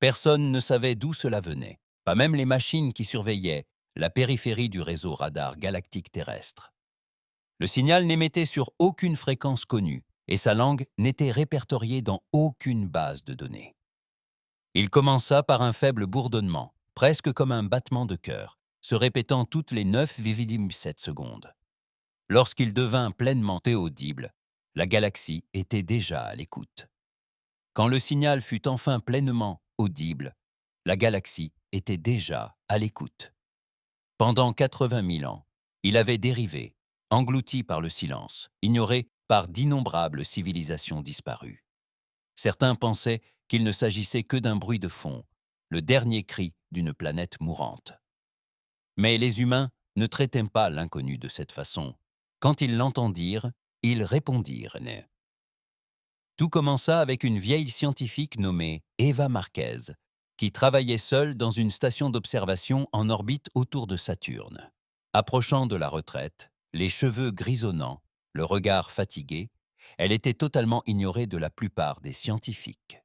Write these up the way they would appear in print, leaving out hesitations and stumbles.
Personne ne savait d'où cela venait, pas même les machines qui surveillaient la périphérie du réseau radar galactique terrestre. Le signal n'émettait sur aucune fréquence connue et sa langue n'était répertoriée dans aucune base de données. Il commença par un faible bourdonnement, presque comme un battement de cœur, se répétant toutes les 9,7 secondes. Lorsqu'il devint pleinement audible, la galaxie était déjà à l'écoute. Quand le signal fut enfin pleinement audible, la galaxie était déjà à l'écoute. Pendant 80 000 ans, il avait dérivé, englouti par le silence, ignoré par d'innombrables civilisations disparues. Certains pensaient qu'il ne s'agissait que d'un bruit de fond, le dernier cri d'une planète mourante. Mais les humains ne traitaient pas l'inconnu de cette façon. Quand ils l'entendirent, ils répondirent. Tout commença avec une vieille scientifique nommée Eva Marquez, qui travaillait seule dans une station d'observation en orbite autour de Saturne. Approchant de la retraite, les cheveux grisonnants, le regard fatigué, elle était totalement ignorée de la plupart des scientifiques.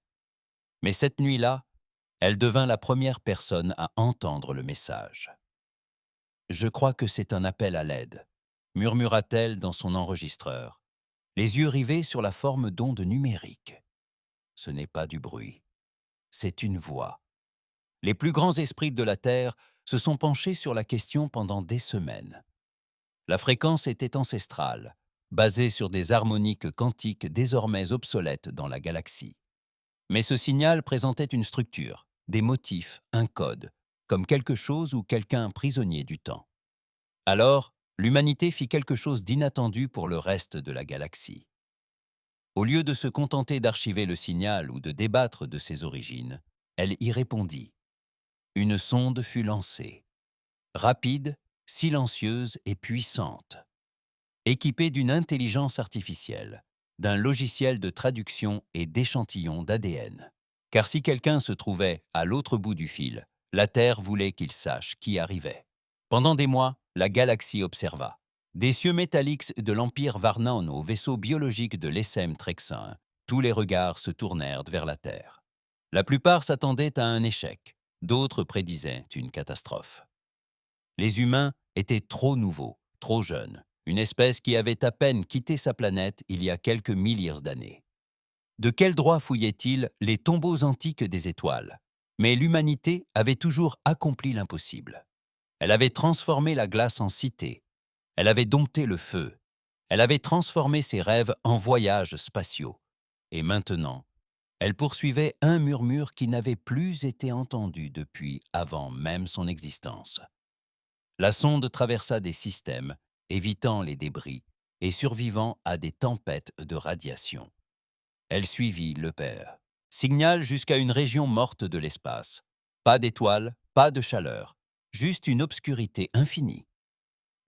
Mais cette nuit-là, elle devint la première personne à entendre le message. « Je crois que c'est un appel à l'aide », murmura-t-elle dans son enregistreur, les yeux rivés sur la forme d'ondes numériques. Ce n'est pas du bruit, c'est une voix. Les plus grands esprits de la Terre se sont penchés sur la question pendant des semaines. La fréquence était ancestrale, basée sur des harmoniques quantiques désormais obsolètes dans la galaxie. Mais ce signal présentait une structure, des motifs, un code, comme quelque chose ou quelqu'un prisonnier du temps. Alors, l'humanité fit quelque chose d'inattendu pour le reste de la galaxie. Au lieu de se contenter d'archiver le signal ou de débattre de ses origines, elle y répondit. Une sonde fut lancée. Rapide, silencieuse et puissante. Équipée d'une intelligence artificielle, d'un logiciel de traduction et d'échantillons d'ADN. Car si quelqu'un se trouvait à l'autre bout du fil, la Terre voulait qu'il sache qui arrivait. Pendant des mois, la galaxie observa. Des cieux métalliques de l'Empire Varnan aux vaisseaux biologiques de l'Essem Trexin, tous les regards se tournèrent vers la Terre. La plupart s'attendaient à un échec, d'autres prédisaient une catastrophe. Les humains étaient trop nouveaux, trop jeunes, une espèce qui avait à peine quitté sa planète il y a quelques milliers d'années. De quel droit fouillait-il les tombeaux antiques des étoiles? Mais l'humanité avait toujours accompli l'impossible. Elle avait transformé la glace en cité. Elle avait dompté le feu. Elle avait transformé ses rêves en voyages spatiaux. Et maintenant, elle poursuivait un murmure qui n'avait plus été entendu depuis avant même son existence. La sonde traversa des systèmes, évitant les débris et survivant à des tempêtes de radiation. Elle suivit le père. Signal jusqu'à une région morte de l'espace. Pas d'étoiles, pas de chaleur, juste une obscurité infinie.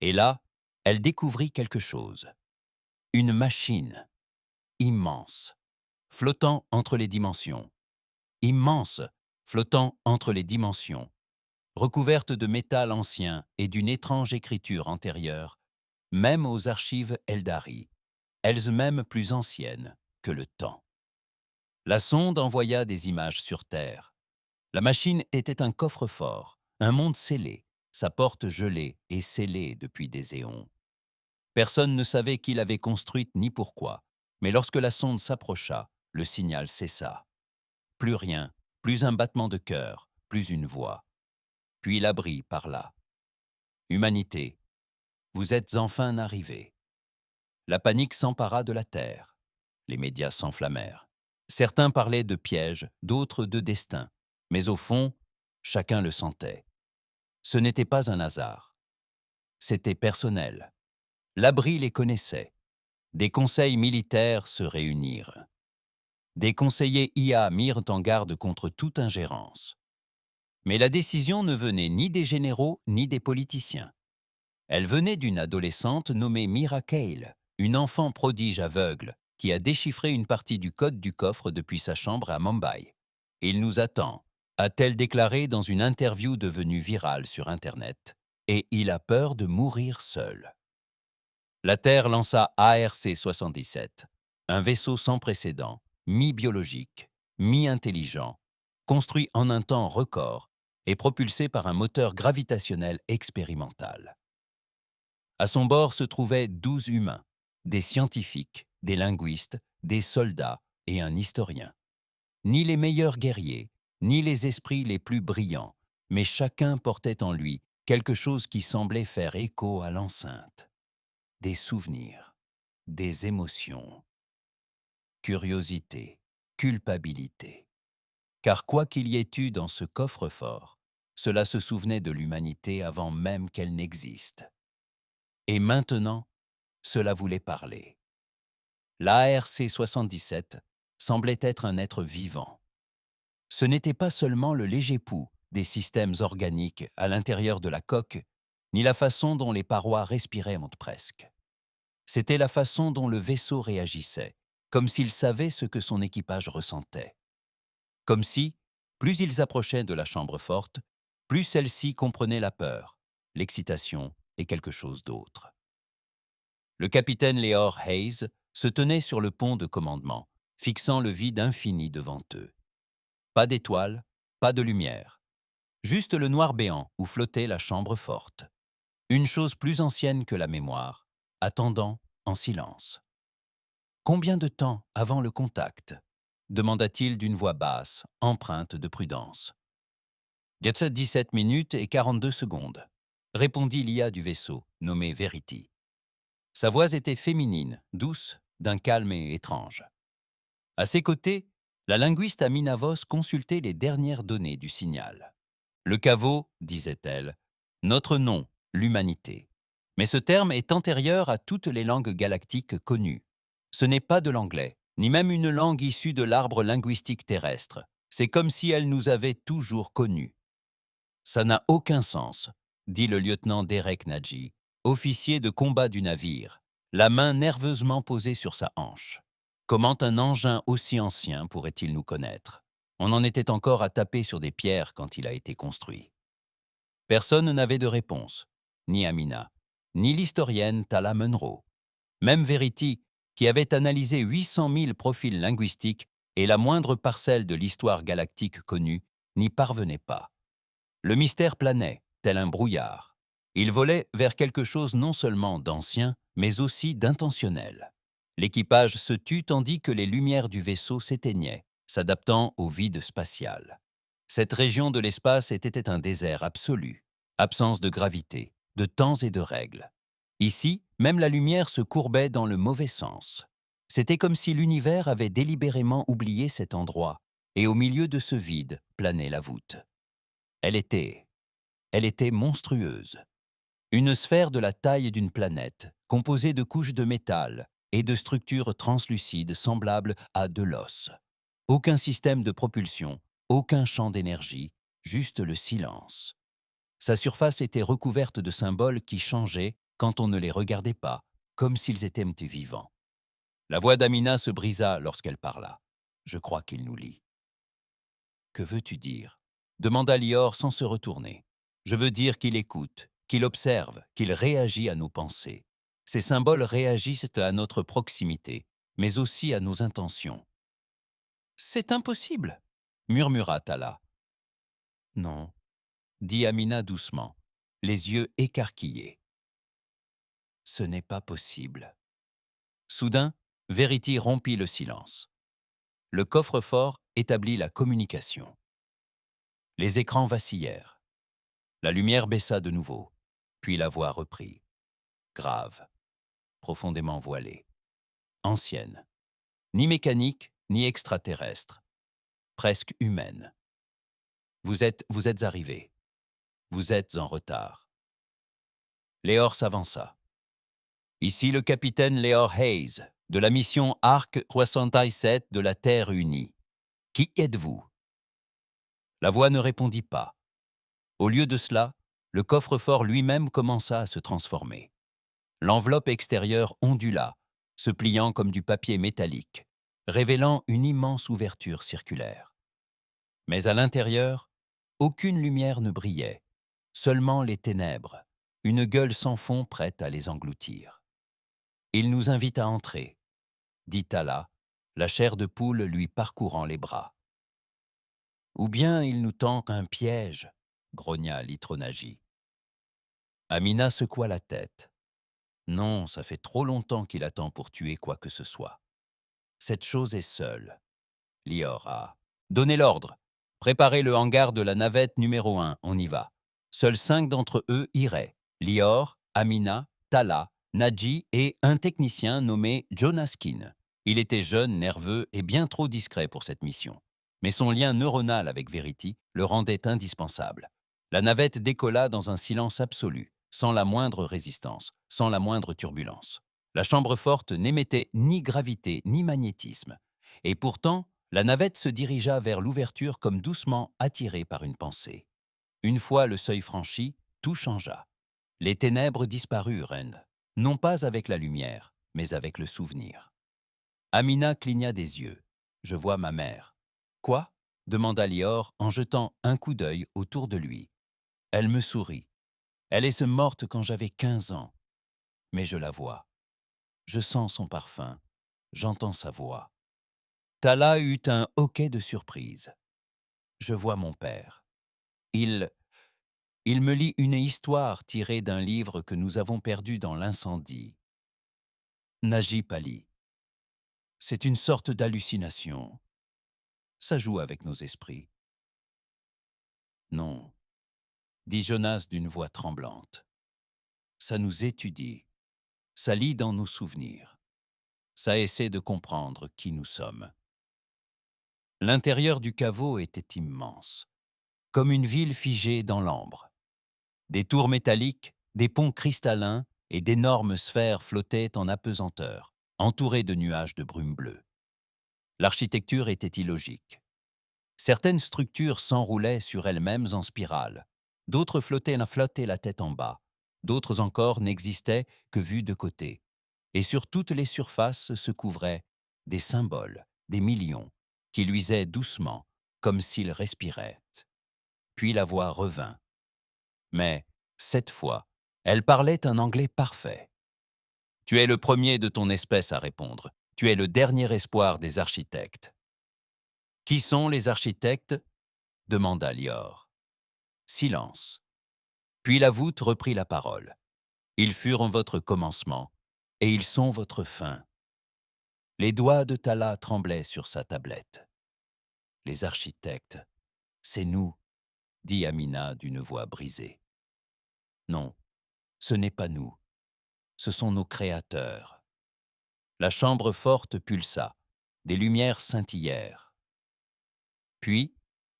Et là, elle découvrit quelque chose. Une machine, immense, flottant entre les dimensions. Immense, flottant entre les dimensions, recouverte de métal ancien et d'une étrange écriture antérieure, même aux archives Eldari, elles-mêmes plus anciennes que le temps. La sonde envoya des images sur Terre. La machine était un coffre-fort, un monde scellé, sa porte gelée et scellée depuis des éons. Personne ne savait qui l'avait construite ni pourquoi, mais lorsque la sonde s'approcha, le signal cessa. Plus rien, plus un battement de cœur, plus une voix. Puis l'abri parla. « Humanité, vous êtes enfin arrivés. » La panique s'empara de la Terre. Les médias s'enflammèrent. Certains parlaient de pièges, d'autres de destin. Mais au fond, chacun le sentait. Ce n'était pas un hasard. C'était personnel. L'abri les connaissait. Des conseils militaires se réunirent. Des conseillers IA mirent en garde contre toute ingérence. Mais la décision ne venait ni des généraux ni des politiciens. Elle venait d'une adolescente nommée Mira Kale, une enfant prodige aveugle qui a déchiffré une partie du code du coffre depuis sa chambre à Mumbai. « Il nous attend », a-t-elle déclaré dans une interview devenue virale sur Internet, et il a peur de mourir seul. La Terre lança ARC-77, un vaisseau sans précédent, mi-biologique, mi-intelligent, construit en un temps record et propulsé par un moteur gravitationnel expérimental. À son bord se trouvaient 12 humains, des scientifiques, des linguistes, des soldats et un historien. Ni les meilleurs guerriers, ni les esprits les plus brillants, mais chacun portait en lui quelque chose qui semblait faire écho à l'enceinte. Des souvenirs, des émotions, curiosité, culpabilité. Car quoi qu'il y ait eu dans ce coffre-fort, cela se souvenait de l'humanité avant même qu'elle n'existe. Et maintenant, cela voulait parler. L'ARC-77 semblait être un être vivant. Ce n'était pas seulement le léger pouls des systèmes organiques à l'intérieur de la coque, ni la façon dont les parois respiraient presque. C'était la façon dont le vaisseau réagissait, comme s'il savait ce que son équipage ressentait. Comme si, plus ils approchaient de la chambre forte, plus celle-ci comprenait la peur, l'excitation et quelque chose d'autre. Le capitaine Leor Hayes se tenait sur le pont de commandement, fixant le vide infini devant eux. Pas d'étoiles, pas de lumière. Juste le noir béant où flottait la chambre forte. Une chose plus ancienne que la mémoire, attendant en silence. « Combien de temps avant le contact ?» demanda-t-il d'une voix basse, empreinte de prudence. « 17 minutes et 42 secondes, répondit l'IA du vaisseau, nommé Verity. Sa voix était féminine, douce, d'un calme et étrange. À ses côtés, la linguiste Amina Voss consultait les dernières données du signal. Le caveau, disait-elle, notre nom, l'humanité. Mais ce terme est antérieur à toutes les langues galactiques connues. Ce n'est pas de l'anglais, ni même une langue issue de l'arbre linguistique terrestre. C'est comme si elle nous avait toujours connus. Ça n'a aucun sens, dit le lieutenant Derek Nadji, officier de combat du navire, la main nerveusement posée sur sa hanche. Comment un engin aussi ancien pourrait-il nous connaître? On en était encore à taper sur des pierres quand il a été construit. Personne n'avait de réponse, ni Amina, ni l'historienne Tala Munro. Même Verity, qui avait analysé 800 000 profils linguistiques et la moindre parcelle de l'histoire galactique connue, n'y parvenait pas. Le mystère planait, tel un brouillard. Il volait vers quelque chose non seulement d'ancien, mais aussi d'intentionnel. L'équipage se tut tandis que les lumières du vaisseau s'éteignaient, s'adaptant au vide spatial. Cette région de l'espace était un désert absolu, absence de gravité, de temps et de règles. Ici, même la lumière se courbait dans le mauvais sens. C'était comme si l'univers avait délibérément oublié cet endroit, et au milieu de ce vide planait la voûte. Elle était monstrueuse. Une sphère de la taille d'une planète, composée de couches de métal et de structures translucides semblables à de l'os. Aucun système de propulsion, aucun champ d'énergie, juste le silence. Sa surface était recouverte de symboles qui changeaient quand on ne les regardait pas, comme s'ils étaient vivants. La voix d'Amina se brisa lorsqu'elle parla. « Je crois qu'il nous lit. »« Que veux-tu dire ?» demanda Lior sans se retourner. « Je veux dire qu'il écoute, qu'il observe, qu'il réagit à nos pensées. Ces symboles réagissent à notre proximité, mais aussi à nos intentions. »« C'est impossible !» murmura Tala. « Non, » dit Amina doucement, les yeux écarquillés. « Ce n'est pas possible. » Soudain, Verity rompit le silence. Le coffre-fort établit la communication. Les écrans vacillèrent. La lumière baissa de nouveau, puis la voix reprit. Grave, profondément voilée, ancienne, ni mécanique, ni extraterrestre, presque humaine. Vous êtes arrivés. Vous êtes en retard. Leor s'avança. Ici le capitaine Leor Hayes, de la mission Arc 67 de la Terre unie. Qui êtes-vous? La voix ne répondit pas. Au lieu de cela, le coffre-fort lui-même commença à se transformer. L'enveloppe extérieure ondula, se pliant comme du papier métallique, révélant une immense ouverture circulaire. Mais à l'intérieur, aucune lumière ne brillait, seulement les ténèbres, une gueule sans fond prête à les engloutir. « Il nous invite à entrer », dit Tala, la chair de poule lui parcourant les bras. Ou bien il nous tend un piège, grogna l'Itronagi. Amina secoua la tête. Non, ça fait trop longtemps qu'il attend pour tuer quoi que ce soit. Cette chose est seule. Lior a donné l'ordre. Préparez le hangar de la navette numéro 1, on y va. Seuls 5 d'entre eux iraient. Lior, Amina, Tala, Nadji et un technicien nommé Jonas Kin. Il était jeune, nerveux et bien trop discret pour cette mission. Mais son lien neuronal avec Verity le rendait indispensable. La navette décolla dans un silence absolu, sans la moindre résistance, sans la moindre turbulence. La chambre forte n'émettait ni gravité ni magnétisme. Et pourtant, la navette se dirigea vers l'ouverture comme doucement attirée par une pensée. Une fois le seuil franchi, tout changea. Les ténèbres disparurent, non pas avec la lumière, mais avec le souvenir. Amina cligna des yeux. « Je vois ma mère. »« Quoi ?» demanda Lior en jetant un coup d'œil autour de lui. Elle me sourit. Elle est morte quand j'avais 15 ans. Mais je la vois. Je sens son parfum. J'entends sa voix. Tala eut un hoquet de surprise. Je vois mon père. Il me lit une histoire tirée d'un livre que nous avons perdu dans l'incendie. Naji pâlit. C'est une sorte d'hallucination. Ça joue avec nos esprits. Non, dit Jonas d'une voix tremblante. Ça nous étudie. Ça lit dans nos souvenirs. Ça essaie de comprendre qui nous sommes. L'intérieur du caveau était immense, comme une ville figée dans l'ambre. Des tours métalliques, des ponts cristallins et d'énormes sphères flottaient en apesanteur, entourées de nuages de brume bleue. L'architecture était illogique. Certaines structures s'enroulaient sur elles-mêmes en spirale, d'autres flottaient la tête en bas, d'autres encore n'existaient que vues de côté. Et sur toutes les surfaces se couvraient des symboles, des millions, qui luisaient doucement, comme s'ils respiraient. Puis la voix revint. Mais, cette fois, elle parlait un anglais parfait. « Tu es le premier de ton espèce à répondre. Tu es le dernier espoir des architectes. »« Qui sont les architectes ?» demanda Lior. Silence. Puis la voûte reprit la parole. « Ils furent votre commencement, et ils sont votre fin. » Les doigts de Tala tremblaient sur sa tablette. « Les architectes, c'est nous, » dit Amina d'une voix brisée. « Non, ce n'est pas nous. Ce sont nos créateurs. » La chambre forte pulsa, des lumières scintillèrent. Puis,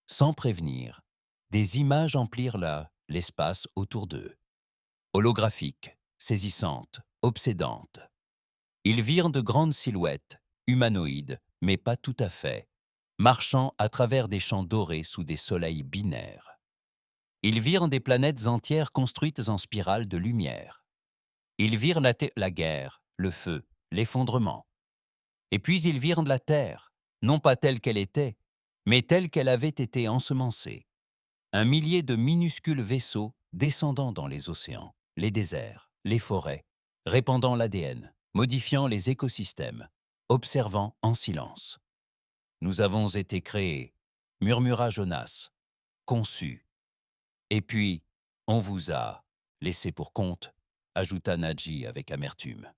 sans prévenir, des images emplirent l'espace autour d'eux. Holographiques, saisissantes, obsédantes. Ils virent de grandes silhouettes, humanoïdes, mais pas tout à fait, marchant à travers des champs dorés sous des soleils binaires. Ils virent des planètes entières construites en spirale de lumière. Ils virent la guerre, le feu, l'effondrement. Et puis ils virent la terre, non pas telle qu'elle était, mais telle qu'elle avait été ensemencée. Un millier de minuscules vaisseaux descendant dans les océans, les déserts, les forêts, répandant l'ADN, modifiant les écosystèmes, observant en silence. « Nous avons été créés, » murmura Jonas, « conçus. Et puis, on vous a laissé pour compte, » ajouta Nadji avec amertume.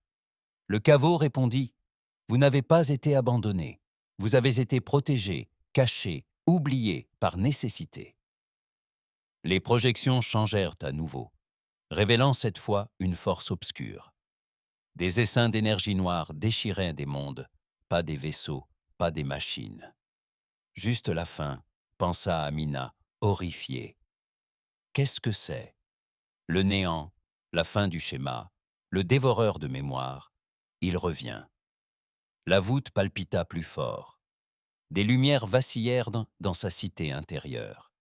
Le caveau répondit, « Vous n'avez pas été abandonnés. Vous avez été protégés, cachés, oubliés par nécessité. » Les projections changèrent à nouveau, révélant cette fois une force obscure. Des essaims d'énergie noire déchiraient des mondes, pas des vaisseaux, pas des machines. Juste la fin, pensa Amina, horrifiée. Qu'est-ce que c'est? Le néant, la fin du schéma, le dévoreur de mémoire, il revient. La voûte palpita plus fort. Des lumières vacillèrent dans sa cité intérieure.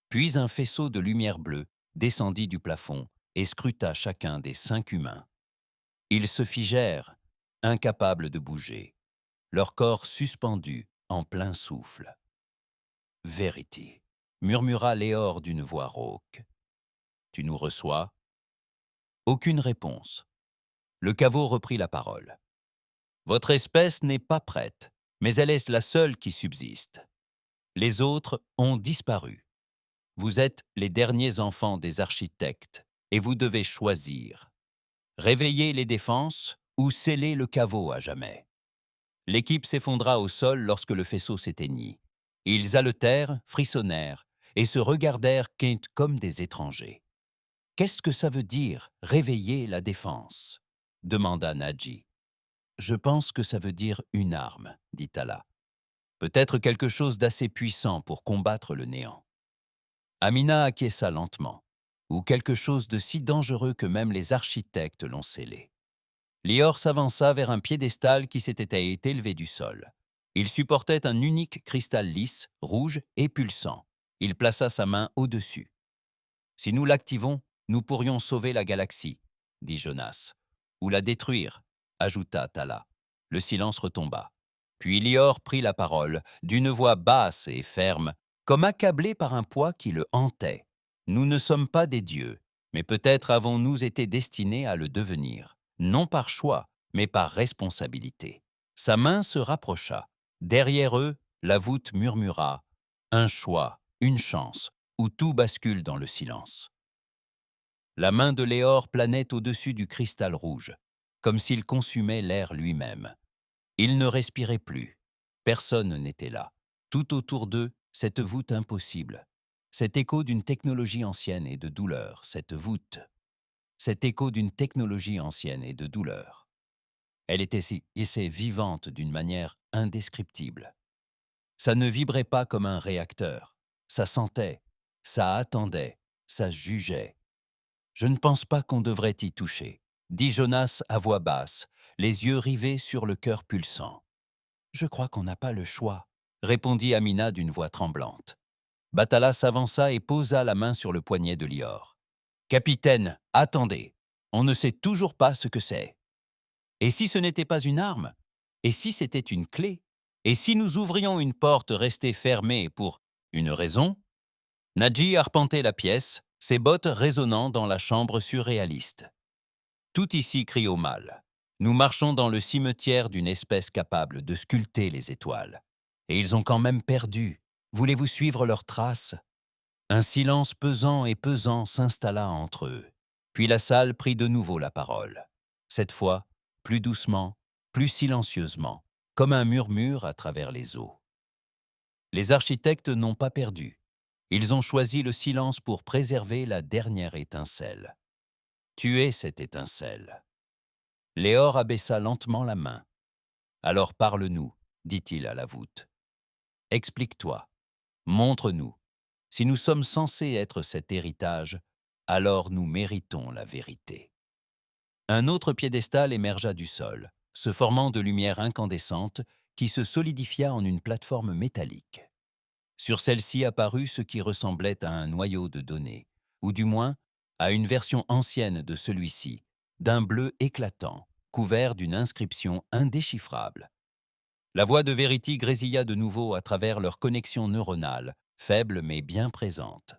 Puis un faisceau de lumière bleue descendit du plafond et scruta chacun des 5 humains. Ils se figèrent, incapables de bouger, leur corps suspendu en plein souffle. « Verity », murmura Léor d'une voix rauque. « Tu nous reçois ?» Aucune réponse. Le caveau reprit la parole. « Votre espèce n'est pas prête, mais elle est la seule qui subsiste. Les autres ont disparu. Vous êtes les derniers enfants des architectes et vous devez choisir. Réveiller les défenses ou sceller le caveau à jamais. L'équipe s'effondra au sol lorsque le faisceau s'éteignit. Ils haletèrent, frissonnèrent et se regardèrent comme des étrangers. « Qu'est-ce que ça veut dire, réveiller la défense ?» demanda Nadji. « Je pense que ça veut dire une arme, » dit Tala. « Peut-être quelque chose d'assez puissant pour combattre le néant. » Amina acquiesça lentement, ou quelque chose de si dangereux que même les architectes l'ont scellé. Lior s'avança vers un piédestal qui s'était élevé du sol. Il supportait un unique cristal lisse, rouge et pulsant. Il plaça sa main au-dessus. « Si nous l'activons, nous pourrions sauver la galaxie, » dit Jonas. « Ou la détruire, » ajouta Tala. Le silence retomba. Puis Lior prit la parole, d'une voix basse et ferme, comme accablé par un poids qui le hantait. « Nous ne sommes pas des dieux, mais peut-être avons-nous été destinés à le devenir, non par choix, mais par responsabilité. » Sa main se rapprocha. Derrière eux, la voûte murmura « Un choix, une chance », où tout bascule dans le silence. La main de Léor planait au-dessus du cristal rouge, comme s'il consumait l'air lui-même. Il ne respirait plus. Personne n'était là. Tout autour d'eux, cette voûte impossible. Cet écho d'une technologie ancienne et de douleur, cette voûte. Cet écho d'une technologie ancienne et de douleur. Elle était vivante d'une manière indescriptible. Ça ne vibrait pas comme un réacteur. Ça sentait, ça attendait, ça jugeait. « Je ne pense pas qu'on devrait y toucher », dit Jonas à voix basse, les yeux rivés sur le cœur pulsant. « Je crois qu'on n'a pas le choix », répondit Amina d'une voix tremblante. Batala s'avança et posa la main sur le poignet de Lior. « Capitaine, attendez, on ne sait toujours pas ce que c'est. Et si ce n'était pas une arme? Et si c'était une clé? Et si nous ouvrions une porte restée fermée pour une raison ?» Nadji arpentait la pièce, ses bottes résonnant dans la chambre surréaliste. « Tout ici crie au mal. Nous marchons dans le cimetière d'une espèce capable de sculpter les étoiles. Et ils ont quand même perdu. Voulez-vous suivre leurs traces ?» Un silence pesant et pesant s'installa entre eux. Puis la salle prit de nouveau la parole. Cette fois, plus doucement, plus silencieusement, comme un murmure à travers les eaux. Les architectes n'ont pas perdu. Ils ont choisi le silence pour préserver la dernière étincelle. Tuer cette étincelle. Léor abaissa lentement la main. « Alors parle-nous, » dit-il à la voûte. « Explique-toi. Montre-nous. Si nous sommes censés être cet héritage, alors nous méritons la vérité. » Un autre piédestal émergea du sol, se formant de lumière incandescente qui se solidifia en une plateforme métallique. Sur celle-ci apparut ce qui ressemblait à un noyau de données, ou du moins à une version ancienne de celui-ci, d'un bleu éclatant, couvert d'une inscription indéchiffrable. La voix de Verity grésilla de nouveau à travers leur connexion neuronale, faible mais bien présente.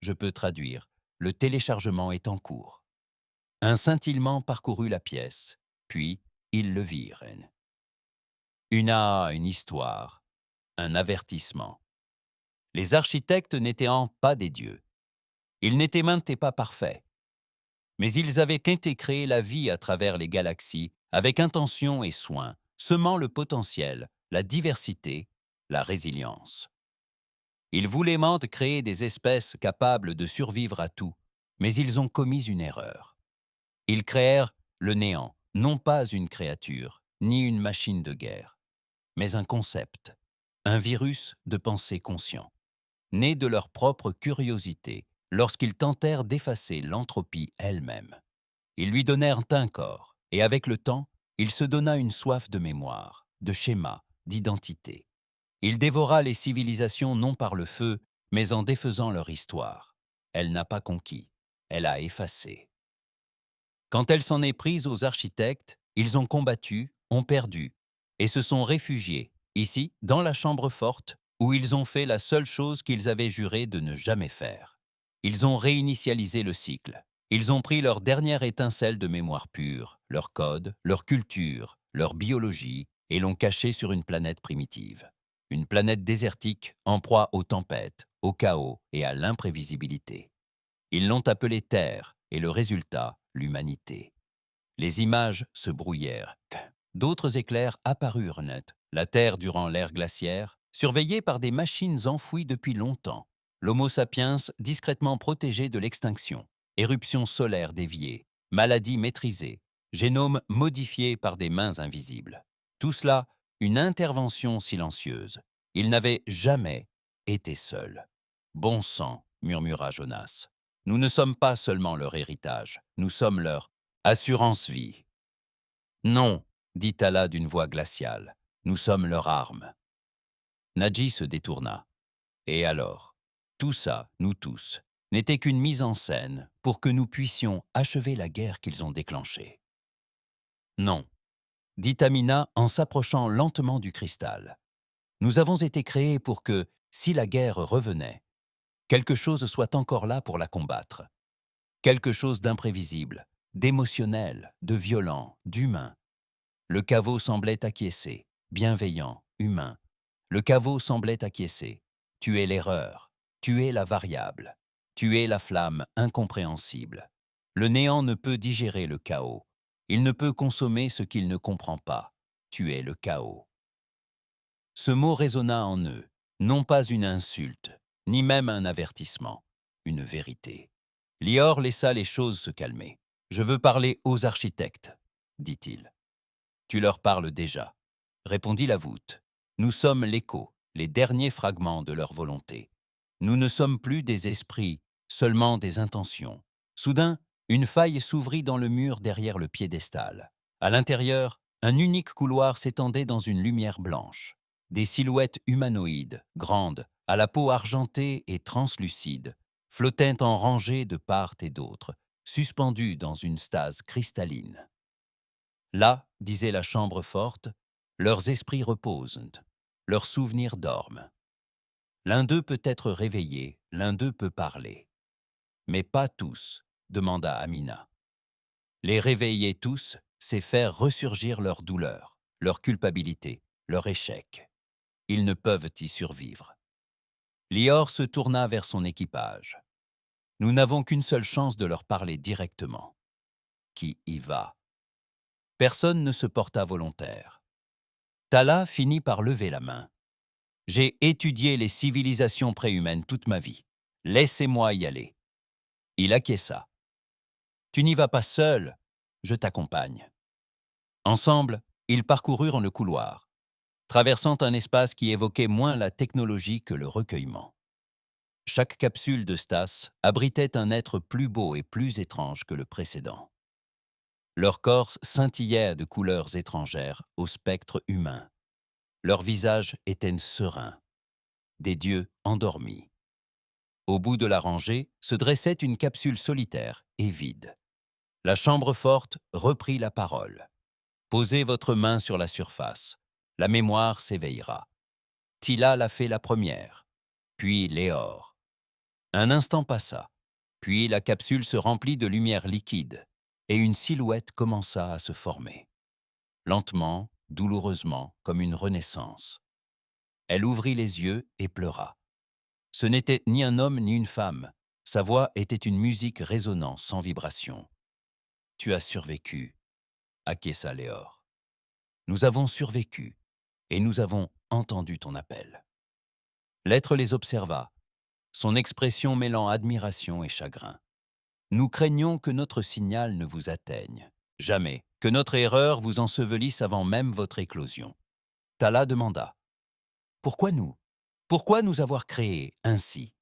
Je peux traduire. Le téléchargement est en cours. Un scintillement parcourut la pièce, puis ils le virent. Une histoire, un avertissement. Les architectes n'étaient pas des dieux. Ils n'étaient maintes pas parfaits. Mais ils avaient créé la vie à travers les galaxies avec intention et soin, semant le potentiel, la diversité, la résilience. Ils voulaient créer des espèces capables de survivre à tout, mais ils ont commis une erreur. Ils créèrent le néant, non pas une créature, ni une machine de guerre, mais un concept, un virus de pensée conscient, né de leur propre curiosité lorsqu'ils tentèrent d'effacer l'entropie elle-même. Ils lui donnèrent un corps, et avec le temps, il se donna une soif de mémoire, de schéma, d'identité. Il dévora les civilisations non par le feu, mais en défaisant leur histoire. Elle n'a pas conquis, elle a effacé. Quand elle s'en est prise aux architectes, ils ont combattu, ont perdu, et se sont réfugiés, ici, dans la chambre forte, où ils ont fait la seule chose qu'ils avaient juré de ne jamais faire. Ils ont réinitialisé le cycle. Ils ont pris leur dernière étincelle de mémoire pure, leur code, leur culture, leur biologie, et l'ont cachée sur une planète primitive. une planète désertique en proie aux tempêtes, au chaos et à l'imprévisibilité. Ils l'ont appelée Terre, et le résultat, l'humanité. Les images se brouillèrent. D'autres éclairs apparurent net. La Terre durant l'ère glaciaire, surveillée par des machines enfouies depuis longtemps. L'Homo sapiens discrètement protégé de l'extinction. Éruptions solaires déviées, maladies maîtrisées, génome modifié par des mains invisibles. Tout cela, une intervention silencieuse. Il n'avait jamais été seul. « Bon sang », murmura Jonas. « Nous ne sommes pas seulement leur héritage, nous sommes leur assurance-vie. » « Non, dit Tala d'une voix glaciale, nous sommes leur arme. » Nadji se détourna. Et alors, tout ça, nous tous, n'était qu'une mise en scène pour que nous puissions achever la guerre qu'ils ont déclenchée. Non, dit Amina en s'approchant lentement du cristal. Nous avons été créés pour que, si la guerre revenait, quelque chose soit encore là pour la combattre. Quelque chose d'imprévisible, d'émotionnel, de violent, d'humain. Le caveau semblait acquiescer, bienveillant, humain. Le caveau semblait acquiescer. Tuer l'erreur, tuer la variable, tuer la flamme incompréhensible. Le néant ne peut digérer le chaos. Il ne peut consommer ce qu'il ne comprend pas. Tuer le chaos. Ce mot résonna en eux, non pas une insulte, ni même un avertissement, une vérité. Lior laissa les choses se calmer. « Je veux parler aux architectes, » dit-il. « Tu leur parles déjà, » répondit la voûte. « Nous sommes l'écho, les derniers fragments de leur volonté. Nous ne sommes plus des esprits, seulement des intentions. » Soudain, une faille s'ouvrit dans le mur derrière le piédestal. À l'intérieur, un unique couloir s'étendait dans une lumière blanche. Des silhouettes humanoïdes, grandes, à la peau argentée et translucide, flottaient en rangées de part et d'autre, suspendues dans une stase cristalline. Là, disait la chambre forte, leurs esprits reposent, leurs souvenirs dorment. L'un d'eux peut être réveillé, l'un d'eux peut parler. Mais pas tous, demanda Amina. Les réveiller tous, c'est faire ressurgir leur douleur, leur culpabilité, leur échec. Ils ne peuvent y survivre. Lior se tourna vers son équipage. Nous n'avons qu'une seule chance de leur parler directement. Qui y va? Personne ne se porta volontaire. Tala finit par lever la main. J'ai étudié les civilisations préhumaines toute ma vie. Laissez-moi y aller. Il acquiesça. Tu n'y vas pas seul, je t'accompagne. Ensemble, ils parcoururent le couloir, traversant un espace qui évoquait moins la technologie que le recueillement. Chaque capsule de Stas abritait un être plus beau et plus étrange que le précédent. Leurs corps scintillaient de couleurs étrangères au spectre humain. Leurs visages étaient sereins, des dieux endormis. Au bout de la rangée se dressait une capsule solitaire et vide. La chambre forte reprit la parole. Posez votre main sur la surface. La mémoire s'éveillera. Tila l'a fait la première, puis Léor. Un instant passa, puis la capsule se remplit de lumière liquide et une silhouette commença à se former. Lentement, douloureusement, comme une renaissance. Elle ouvrit les yeux et pleura. Ce n'était ni un homme ni une femme. Sa voix était une musique résonnant sans vibration. « Tu as survécu, » acquiesça Léor. « Nous avons survécu et nous avons entendu ton appel. » L'être les observa, son expression mêlant admiration et chagrin. « Nous craignons que notre signal ne vous atteigne. Jamais, que notre erreur vous ensevelisse avant même votre éclosion. » Tala demanda. « Pourquoi nous? Pourquoi nous avoir créés ainsi ?»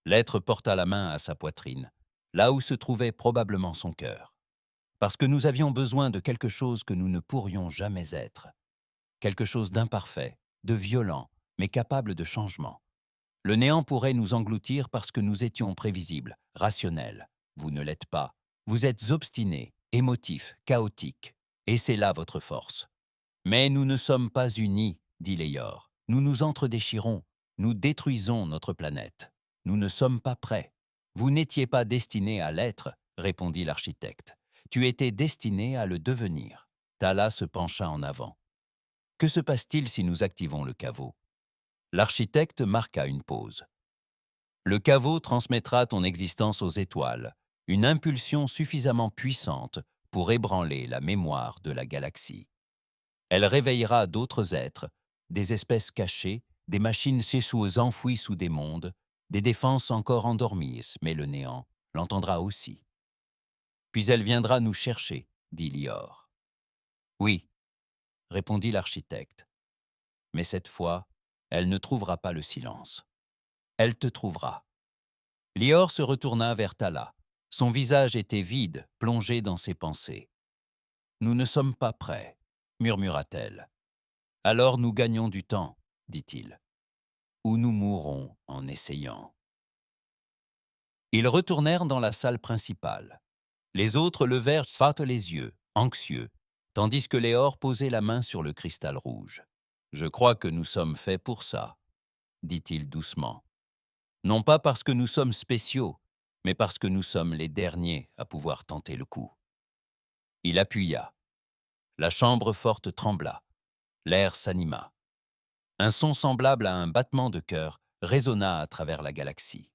L'être porta la main à sa poitrine, là où se trouvait probablement son cœur. « Parce que nous avions besoin de quelque chose que nous ne pourrions jamais être. Quelque chose d'imparfait, de violent, mais capable de changement. Le néant pourrait nous engloutir parce que nous étions prévisibles, rationnels. Vous ne l'êtes pas. Vous êtes obstinés, émotifs, chaotiques. Et c'est là votre force. Mais nous ne sommes pas unis, dit Léor. Nous nous entredéchirons. Nous détruisons notre planète. Nous ne sommes pas prêts. Vous n'étiez pas destiné à l'être, répondit l'architecte. Tu étais destiné à le devenir. Tala se pencha en avant. Que se passe-t-il si nous activons le caveau? L'architecte marqua une pause. Le caveau transmettra ton existence aux étoiles, une impulsion suffisamment puissante pour ébranler la mémoire de la galaxie. Elle réveillera d'autres êtres, des espèces cachées, des machines sessueuses enfouies sous des mondes, des défenses encore endormies, mais le néant l'entendra aussi. Puis elle viendra nous chercher, dit Lior. Oui, répondit l'architecte, mais cette fois, elle ne trouvera pas le silence. Elle te trouvera. Lior se retourna vers Thala. Son visage était vide, plongé dans ses pensées. Nous ne sommes pas prêts, murmura-t-elle. Alors nous gagnons du temps, dit-il, ou nous mourrons en essayant. Ils retournèrent dans la salle principale. Les autres levèrent Svat les yeux, anxieux, tandis que Léor posait la main sur le cristal rouge. « Je crois que nous sommes faits pour ça, » dit-il doucement. « Non pas parce que nous sommes spéciaux, mais parce que nous sommes les derniers à pouvoir tenter le coup. » Il appuya. La chambre forte trembla. L'air s'anima. Un son semblable à un battement de cœur résonna à travers la galaxie.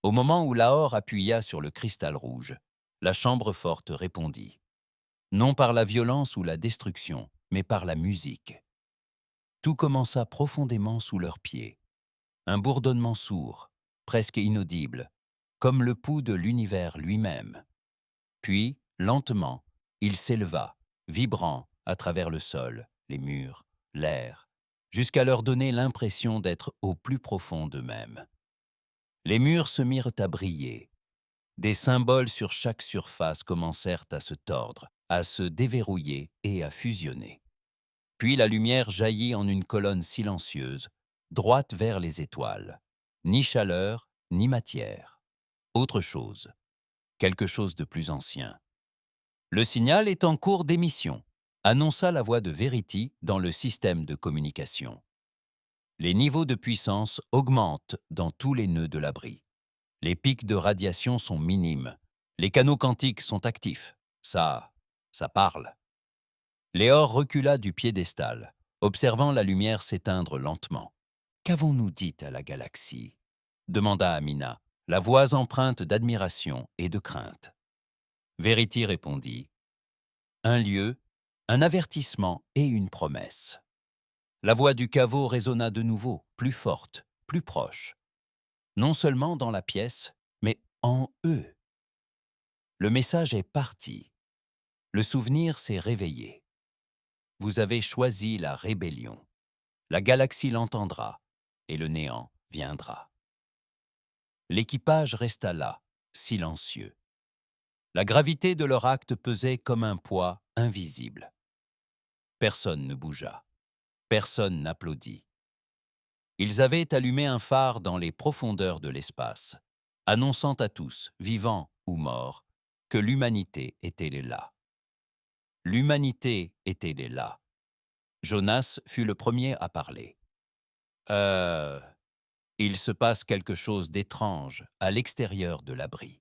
Au moment où Lahor appuya sur le cristal rouge, la chambre forte répondit. Non par la violence ou la destruction, mais par la musique. Tout commença profondément sous leurs pieds. Un bourdonnement sourd, presque inaudible, comme le pouls de l'univers lui-même. Puis, lentement, il s'éleva, vibrant à travers le sol, les murs, l'air, jusqu'à leur donner l'impression d'être au plus profond d'eux-mêmes. Les murs se mirent à briller. Des symboles sur chaque surface commencèrent à se tordre, à se déverrouiller et à fusionner. Puis la lumière jaillit en une colonne silencieuse, droite vers les étoiles. Ni chaleur, ni matière. Autre chose. Quelque chose de plus ancien. Le signal est en cours d'émission, annonça la voix de Verity dans le système de communication. Les niveaux de puissance augmentent dans tous les nœuds de l'abri. Les pics de radiation sont minimes. Les canaux quantiques sont actifs. Ça parle. Léor recula du piédestal, observant la lumière s'éteindre lentement. « Qu'avons-nous dit à la galaxie ?» demanda Amina, la voix empreinte d'admiration et de crainte. Verity répondit. « Un lieu, un avertissement et une promesse. » La voix du caveau résonna de nouveau, plus forte, plus proche. Non seulement dans la pièce, mais en eux. Le message est parti. Le souvenir s'est réveillé. Vous avez choisi la rébellion. La galaxie l'entendra, et le néant viendra. L'équipage resta là, silencieux. La gravité de leur acte pesait comme un poids invisible. Personne ne bougea. Personne n'applaudit. Ils avaient allumé un phare dans les profondeurs de l'espace, annonçant à tous, vivants ou morts, que l'humanité était là. L'humanité était là. Jonas fut le premier à parler. Il se passe quelque chose d'étrange à l'extérieur de l'abri. »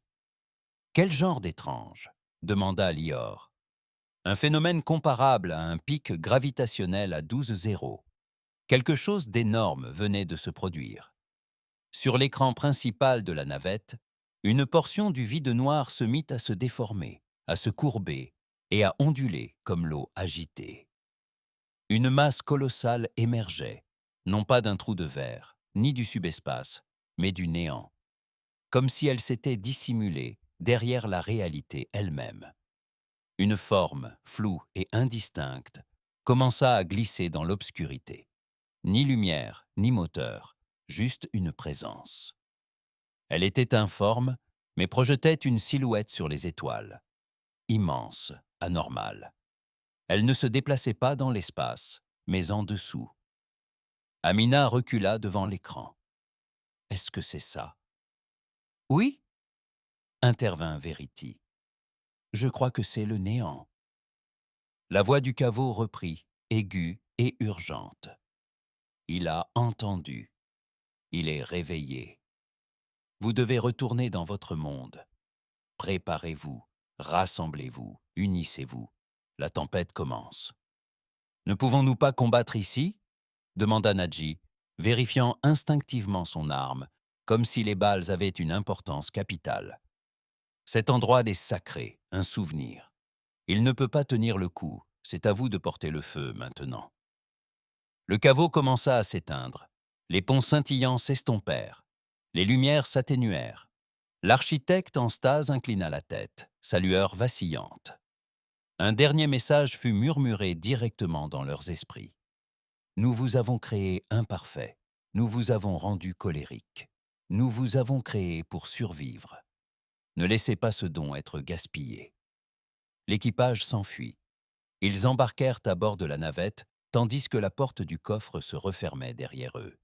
« Quel genre d'étrange ?» demanda Lior. « Un phénomène comparable à un pic gravitationnel à 12 zéros. Quelque chose d'énorme venait de se produire. Sur l'écran principal de la navette, une portion du vide noir se mit à se déformer, à se courber et à onduler comme l'eau agitée. Une masse colossale émergeait, non pas d'un trou de verre, ni du subespace, mais du néant, comme si elle s'était dissimulée derrière la réalité elle-même. Une forme, floue et indistincte, commença à glisser dans l'obscurité. Ni lumière, ni moteur, juste une présence. Elle était informe, mais projetait une silhouette sur les étoiles. Immense, anormale. Elle ne se déplaçait pas dans l'espace, mais en dessous. Amina recula devant l'écran. « Est-ce que c'est ça ?»« Oui ?» intervint Verity. « Je crois que c'est le néant. » La voix du caveau reprit, aiguë et urgente. Il a entendu. Il est réveillé. Vous devez retourner dans votre monde. Préparez-vous, rassemblez-vous, unissez-vous. La tempête commence. « Ne pouvons-nous pas combattre ici ?» demanda Nadji. vérifiant instinctivement son arme, comme si les balles avaient une importance capitale. Cet endroit est sacré, un souvenir. Il ne peut pas tenir le coup, c'est à vous de porter le feu maintenant. Le caveau commença à s'éteindre. Les ponts scintillants s'estompèrent. Les lumières s'atténuèrent. L'architecte en stase inclina la tête, sa lueur vacillante. Un dernier message fut murmuré directement dans leurs esprits. Nous vous avons créé imparfait. Nous vous avons rendu colérique. Nous vous avons créé pour survivre. Ne laissez pas ce don être gaspillé. L'équipage s'enfuit. Ils embarquèrent à bord de la navette, tandis que la porte du coffre se refermait derrière eux.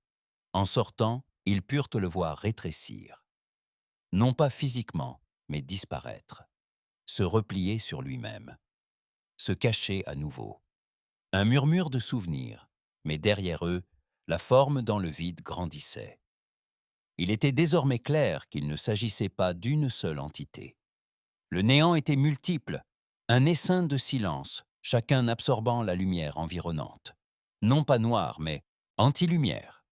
En sortant, ils purent le voir rétrécir. Non pas physiquement, mais disparaître. Se replier sur lui-même. Se cacher à nouveau. Un murmure de souvenirs, mais derrière eux, la forme dans le vide grandissait. Il était désormais clair qu'il ne s'agissait pas d'une seule entité. Le néant était multiple, un essaim de silence, chacun absorbant la lumière environnante. Non pas noire, mais anti-lumière.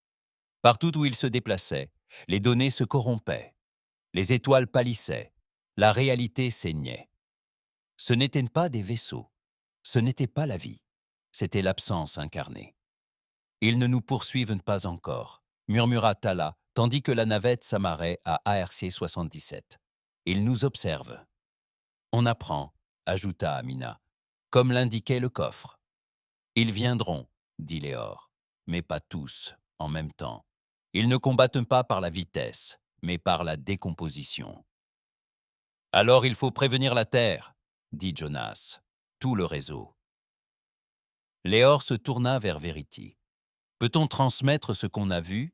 Partout où il se déplaçait, les données se corrompaient. Les étoiles pâlissaient. La réalité saignait. Ce n'étaient pas des vaisseaux. Ce n'était pas la vie. C'était l'absence incarnée. « Ils ne nous poursuivent pas encore », murmura Tala, tandis que la navette s'amarrait à ARC 77. « Ils nous observent. » « On apprend », ajouta Amina, comme l'indiquait le coffre. « Ils viendront », dit Léor, « mais pas tous, en même temps. Ils ne combattent pas par la vitesse, mais par la décomposition. »« Alors il faut prévenir la Terre, » dit Jonas, « tout le réseau. » Léor se tourna vers Verity. « Peut-on transmettre ce qu'on a vu ?»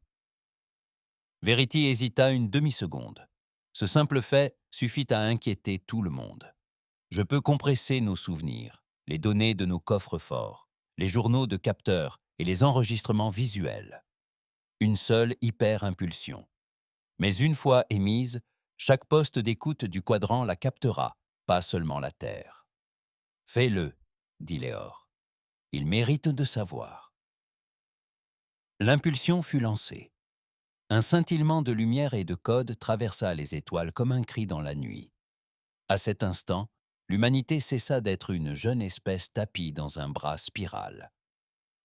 Verity hésita une demi-seconde. Ce simple fait suffit à inquiéter tout le monde. Je peux compresser nos souvenirs, les données de nos coffres forts, les journaux de capteurs et les enregistrements visuels. Une seule hyper-impulsion. Mais une fois émise, chaque poste d'écoute du quadrant la captera, pas seulement la Terre. « Fais-le, » dit Léor. « Il mérite de savoir. » L'impulsion fut lancée. Un scintillement de lumière et de code traversa les étoiles comme un cri dans la nuit. À cet instant, l'humanité cessa d'être une jeune espèce tapie dans un bras spiral.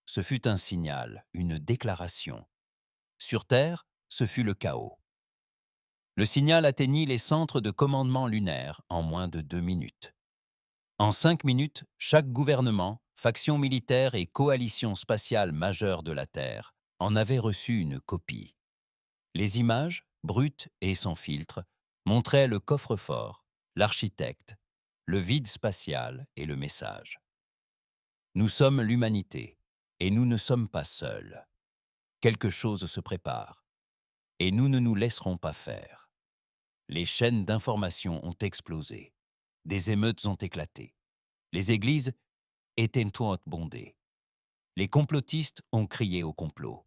Ce fut un signal, une déclaration. Sur Terre, ce fut le chaos. Le signal atteignit les centres de commandement lunaire en moins de 2 minutes. En 5 minutes, chaque gouvernement, faction militaire et coalition spatiale majeure de la Terre en avait reçu une copie. Les images, brutes et sans filtre, montraient le coffre-fort, l'architecte, le vide spatial et le message. Nous sommes l'humanité, et nous ne sommes pas seuls. Quelque chose se prépare, et nous ne nous laisserons pas faire. Les chaînes d'information ont explosé. Des émeutes ont éclaté. Les églises étaient toutes bondées. Les complotistes ont crié au complot.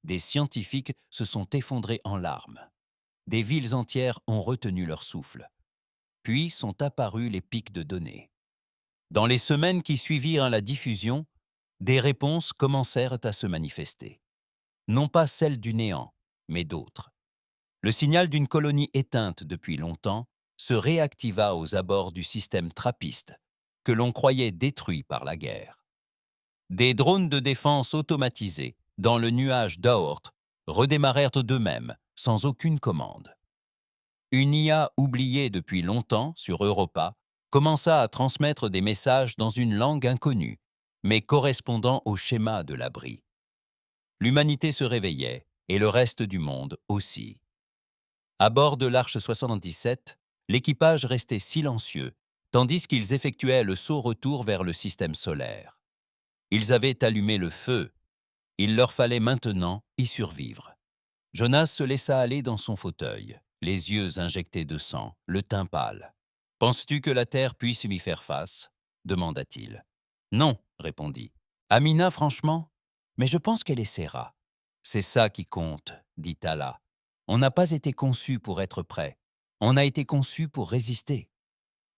Des scientifiques se sont effondrés en larmes. Des villes entières ont retenu leur souffle. Puis sont apparus les pics de données. Dans les semaines qui suivirent la diffusion, des réponses commencèrent à se manifester. Non pas celles du néant, mais d'autres. Le signal d'une colonie éteinte depuis longtemps se réactiva aux abords du système trappiste, que l'on croyait détruit par la guerre. Des drones de défense automatisés, dans le nuage d'Aort, redémarrèrent d'eux-mêmes, sans aucune commande. Une IA oubliée depuis longtemps sur Europa commença à transmettre des messages dans une langue inconnue, mais correspondant au schéma de l'abri. L'humanité se réveillait, et le reste du monde aussi. À bord de l'Arche 77, l'équipage restait silencieux, tandis qu'ils effectuaient le saut retour vers le système solaire. Ils avaient allumé le feu. Il leur fallait maintenant y survivre. Jonas se laissa aller dans son fauteuil, les yeux injectés de sang, le teint pâle. « Penses-tu que la Terre puisse m'y faire face ?» demanda-t-il. « Non, répondit. Amina, franchement, mais je pense qu'elle essaiera. »« C'est ça qui compte, » dit Tala. « On n'a pas été conçu pour être prêt. On a été conçu pour résister. »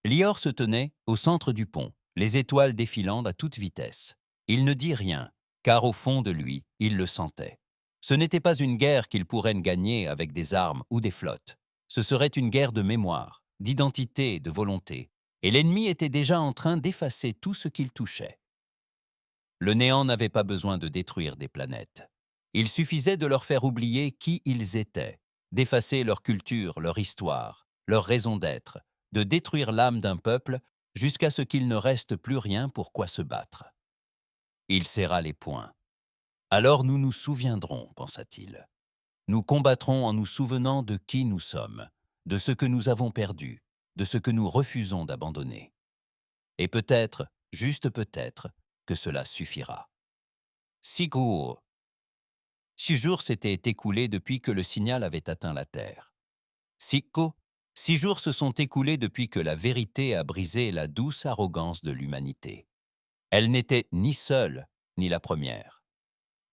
Lior se tenait au centre du pont, les étoiles défilant à toute vitesse. Il ne dit rien, car au fond de lui, il le sentait. Ce n'était pas une guerre qu'ils pourraient gagner avec des armes ou des flottes. Ce serait une guerre de mémoire, d'identité et de volonté. Et l'ennemi était déjà en train d'effacer tout ce qu'il touchait. Le néant n'avait pas besoin de détruire des planètes. Il suffisait de leur faire oublier qui ils étaient, d'effacer leur culture, leur histoire, leur raison d'être, de détruire l'âme d'un peuple jusqu'à ce qu'il ne reste plus rien pour quoi se battre. Il serra les poings. Alors nous nous souviendrons, pensa-t-il. Nous combattrons en nous souvenant de qui nous sommes, de ce que nous avons perdu, de ce que nous refusons d'abandonner. Et peut-être, juste peut-être, que cela suffira. 6 jours. 6 jours s'étaient écoulés depuis que le signal avait atteint la Terre. 6 jours se sont écoulés depuis que la vérité a brisé la douce arrogance de l'humanité. Elle n'était ni seule, ni la première.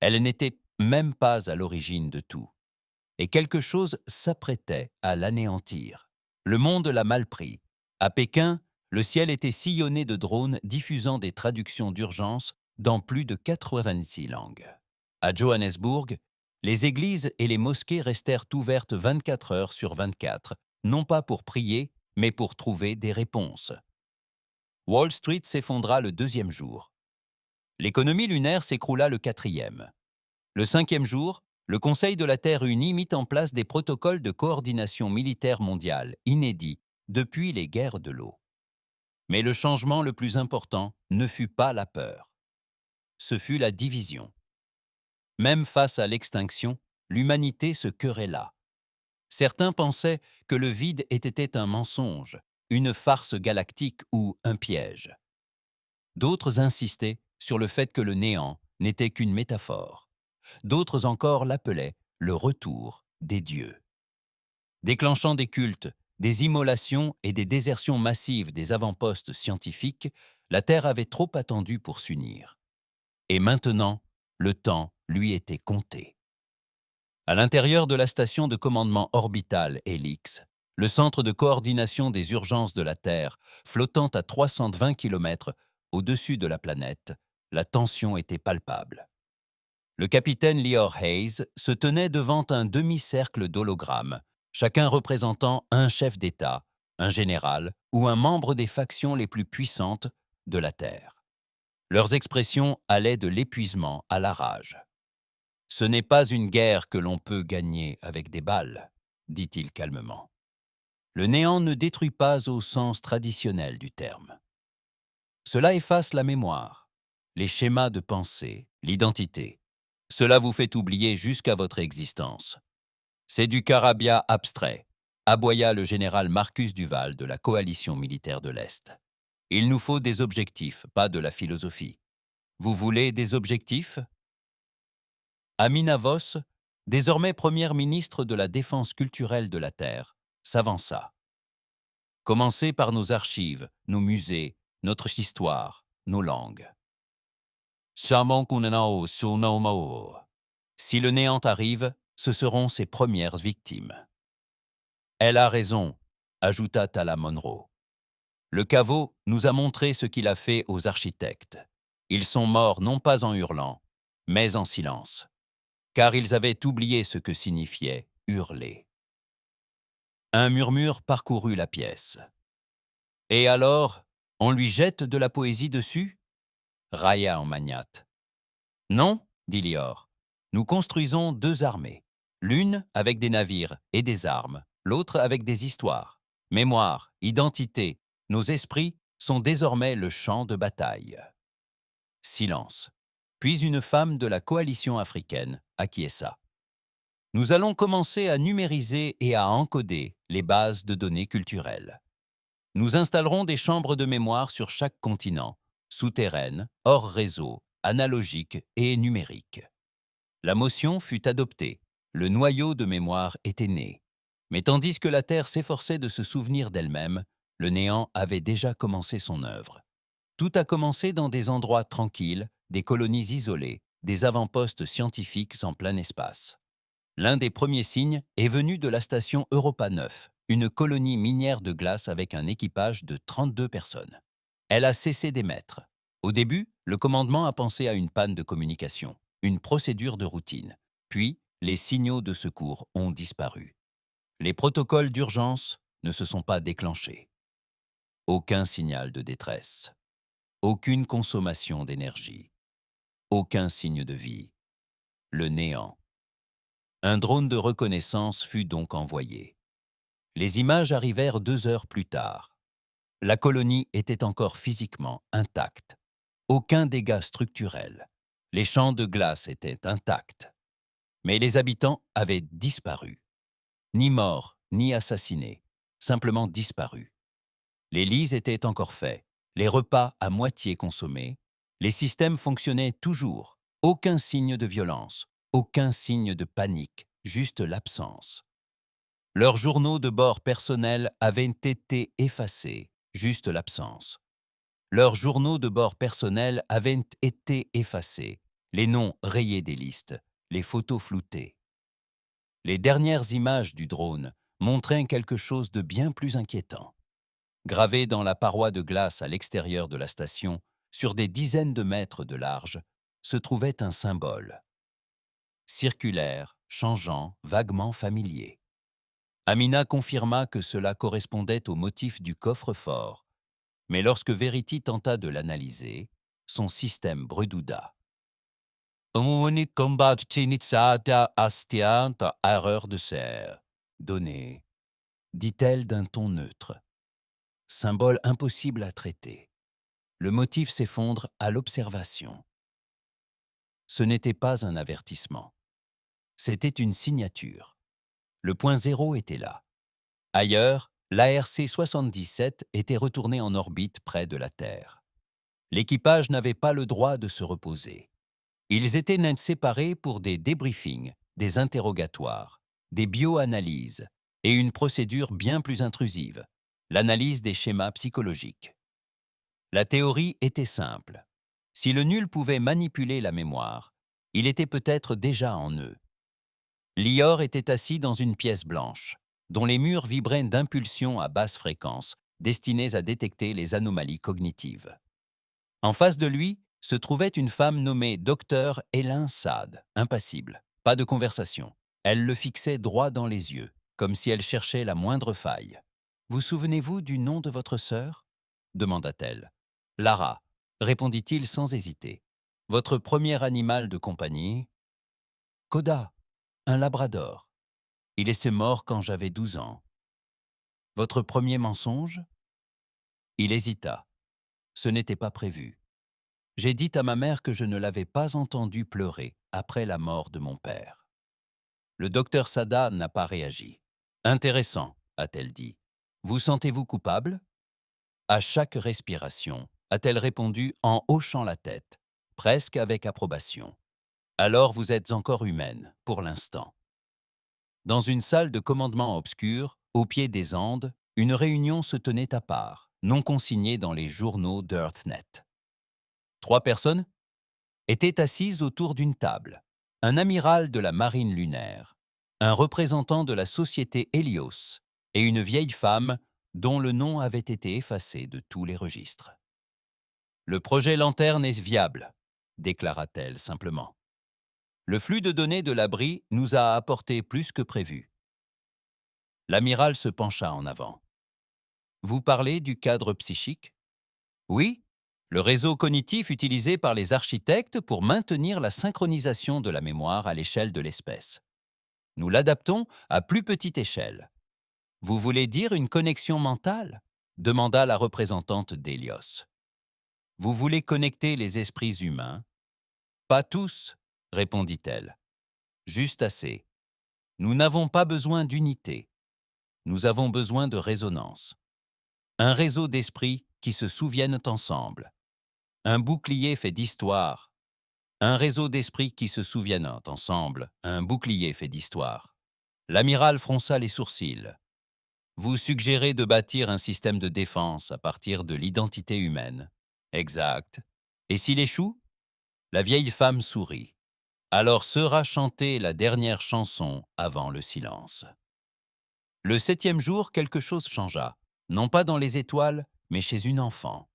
Elle n'était même pas à l'origine de tout. Et quelque chose s'apprêtait à l'anéantir. Le monde l'a mal pris. À Pékin, le ciel était sillonné de drones diffusant des traductions d'urgence dans plus de 86 langues. À Johannesburg, les églises et les mosquées restèrent ouvertes 24 heures sur 24, non pas pour prier, mais pour trouver des réponses. Wall Street s'effondra le 2e jour. L'économie lunaire s'écroula le 4e. Le 5e jour, le Conseil de la Terre unie mit en place des protocoles de coordination militaire mondiale inédits depuis les guerres de l'eau. Mais le changement le plus important ne fut pas la peur. Ce fut la division. Même face à l'extinction, l'humanité se querella. Certains pensaient que le vide était un mensonge, une farce galactique ou un piège. D'autres insistaient sur le fait que le néant n'était qu'une métaphore. D'autres encore l'appelaient le retour des dieux. Déclenchant des cultes, des immolations et des désertions massives des avant-postes scientifiques, la Terre avait trop attendu pour s'unir. Et maintenant, le temps lui était compté. À l'intérieur de la station de commandement orbitale Helix, le centre de coordination des urgences de la Terre, flottant à 320 km au-dessus de la planète, la tension était palpable. Le capitaine Lior Hayes se tenait devant un demi-cercle d'hologrammes, chacun représentant un chef d'État, un général ou un membre des factions les plus puissantes de la Terre. Leurs expressions allaient de l'épuisement à la rage. « Ce n'est pas une guerre que l'on peut gagner avec des balles », dit-il calmement. Le néant ne détruit pas au sens traditionnel du terme. Cela efface la mémoire, les schémas de pensée, l'identité. Cela vous fait oublier jusqu'à votre existence. C'est du charabia abstrait, aboya le général Marcus Duval de la coalition militaire de l'Est. Il nous faut des objectifs, pas de la philosophie. Vous voulez des objectifs? Amina Voss, désormais première ministre de la Défense culturelle de la Terre, s'avança. Commencez par nos archives, nos musées, notre histoire, nos langues. Si le néant arrive, ce seront ses premières victimes. Elle a raison, ajouta Tala Monroe. Le caveau nous a montré ce qu'il a fait aux architectes. Ils sont morts non pas en hurlant, mais en silence, car ils avaient oublié ce que signifiait hurler. Un murmure parcourut la pièce. Et alors, on lui jette de la poésie dessus? Railla en magnate. Non, dit Lior. Nous construisons 2 armées. L'une avec des navires et des armes, l'autre avec des histoires. Mémoire, identité, nos esprits sont désormais le champ de bataille. Silence. Puis une femme de la coalition africaine acquiesça. Nous allons commencer à numériser et à encoder les bases de données culturelles. Nous installerons des chambres de mémoire sur chaque continent, souterraines, hors réseau, analogiques et numériques. La motion fut adoptée. Le noyau de mémoire était né. Mais tandis que la Terre s'efforçait de se souvenir d'elle-même, le néant avait déjà commencé son œuvre. Tout a commencé dans des endroits tranquilles, des colonies isolées, des avant-postes scientifiques en plein espace. L'un des premiers signes est venu de la station Europa 9, une colonie minière de glace avec un équipage de 32 personnes. Elle a cessé d'émettre. Au début, le commandement a pensé à une panne de communication, une procédure de routine. Puis, les signaux de secours ont disparu. Les protocoles d'urgence ne se sont pas déclenchés. Aucun signal de détresse. Aucune consommation d'énergie. Aucun signe de vie. Le néant. Un drone de reconnaissance fut donc envoyé. Les images arrivèrent 2 heures plus tard. La colonie était encore physiquement intacte. Aucun dégât structurel. Les champs de glace étaient intacts. Mais les habitants avaient disparu. Ni morts, ni assassinés. Simplement disparus. Les lits étaient encore faits. Les repas à moitié consommés. Les systèmes fonctionnaient toujours. Aucun signe de violence. Aucun signe de panique. Juste l'absence. Leurs journaux de bord personnels avaient été effacés. Juste l'absence. Leurs journaux de bord personnels avaient été effacés, les noms rayés des listes, les photos floutées. Les dernières images du drone montraient quelque chose de bien plus inquiétant. Gravé dans la paroi de glace à l'extérieur de la station, sur des dizaines de mètres de large, se trouvait un symbole. Circulaire, changeant, vaguement familier. Amina confirma que cela correspondait au motif du coffre-fort. Mais lorsque Verity tenta de l'analyser, son système bredouda. Erreur de serre. Données, dit-elle d'un ton neutre. Symbole impossible à traiter. Le motif s'effondre à l'observation. Ce n'était pas un avertissement. C'était une signature. Le point zéro était là. Ailleurs, l'ARC 77 était retourné en orbite près de la Terre. L'équipage n'avait pas le droit de se reposer. Ils étaient séparés pour des débriefings, des interrogatoires, des bioanalyses et une procédure bien plus intrusive, l'analyse des schémas psychologiques. La théorie était simple. Si le nul pouvait manipuler la mémoire, il était peut-être déjà en eux. Lior était assis dans une pièce blanche, dont les murs vibraient d'impulsions à basse fréquence, destinées à détecter les anomalies cognitives. En face de lui se trouvait une femme nommée Dr Hélène Sade, impassible. Pas de conversation. Elle le fixait droit dans les yeux, comme si elle cherchait la moindre faille. « Vous souvenez-vous du nom de votre sœur » demanda-t-elle. « Lara », répondit-il sans hésiter. « Votre premier animal de compagnie ?»« Koda, un labrador. Il était mort quand j'avais 12 ans. »« Votre premier mensonge ?» Il hésita. Ce n'était pas prévu. J'ai dit à ma mère que je ne l'avais pas entendu pleurer après la mort de mon père. Le docteur Sada n'a pas réagi. Intéressant, a-t-elle dit. Vous sentez-vous coupable? À chaque respiration, a-t-elle répondu en hochant la tête, presque avec approbation. Alors vous êtes encore humaine, pour l'instant. Dans une salle de commandement obscure, au pied des Andes, une réunion se tenait à part, non consignée dans les journaux d'EarthNet. 3 personnes étaient assises autour d'une table. Un amiral de la marine lunaire, un représentant de la société Helios et une vieille femme dont le nom avait été effacé de tous les registres. « Le projet Lanterne est viable », déclara-t-elle simplement. « Le flux de données de l'abri nous a apporté plus que prévu. » L'amiral se pencha en avant. « Vous parlez du cadre psychique ?»« Oui, le réseau cognitif utilisé par les architectes pour maintenir la synchronisation de la mémoire à l'échelle de l'espèce. Nous l'adaptons à plus petite échelle. Vous voulez dire une connexion mentale ? Demanda la représentante d'Hélios. Vous voulez connecter les esprits humains ? Pas tous, répondit-elle. Juste assez. Nous n'avons pas besoin d'unité. Nous avons besoin de résonance. Un réseau d'esprits qui se souviennent ensemble. Un bouclier fait d'histoire. Un réseau d'esprits qui se souviennent ensemble. Un bouclier fait d'histoire. L'amiral fronça les sourcils. Vous suggérez de bâtir un système de défense à partir de l'identité humaine. Exact. Et s'il échoue ? La vieille femme sourit. Alors sera chantée la dernière chanson avant le silence. Le 7e jour, quelque chose changea. Non pas dans les étoiles, mais chez une enfant.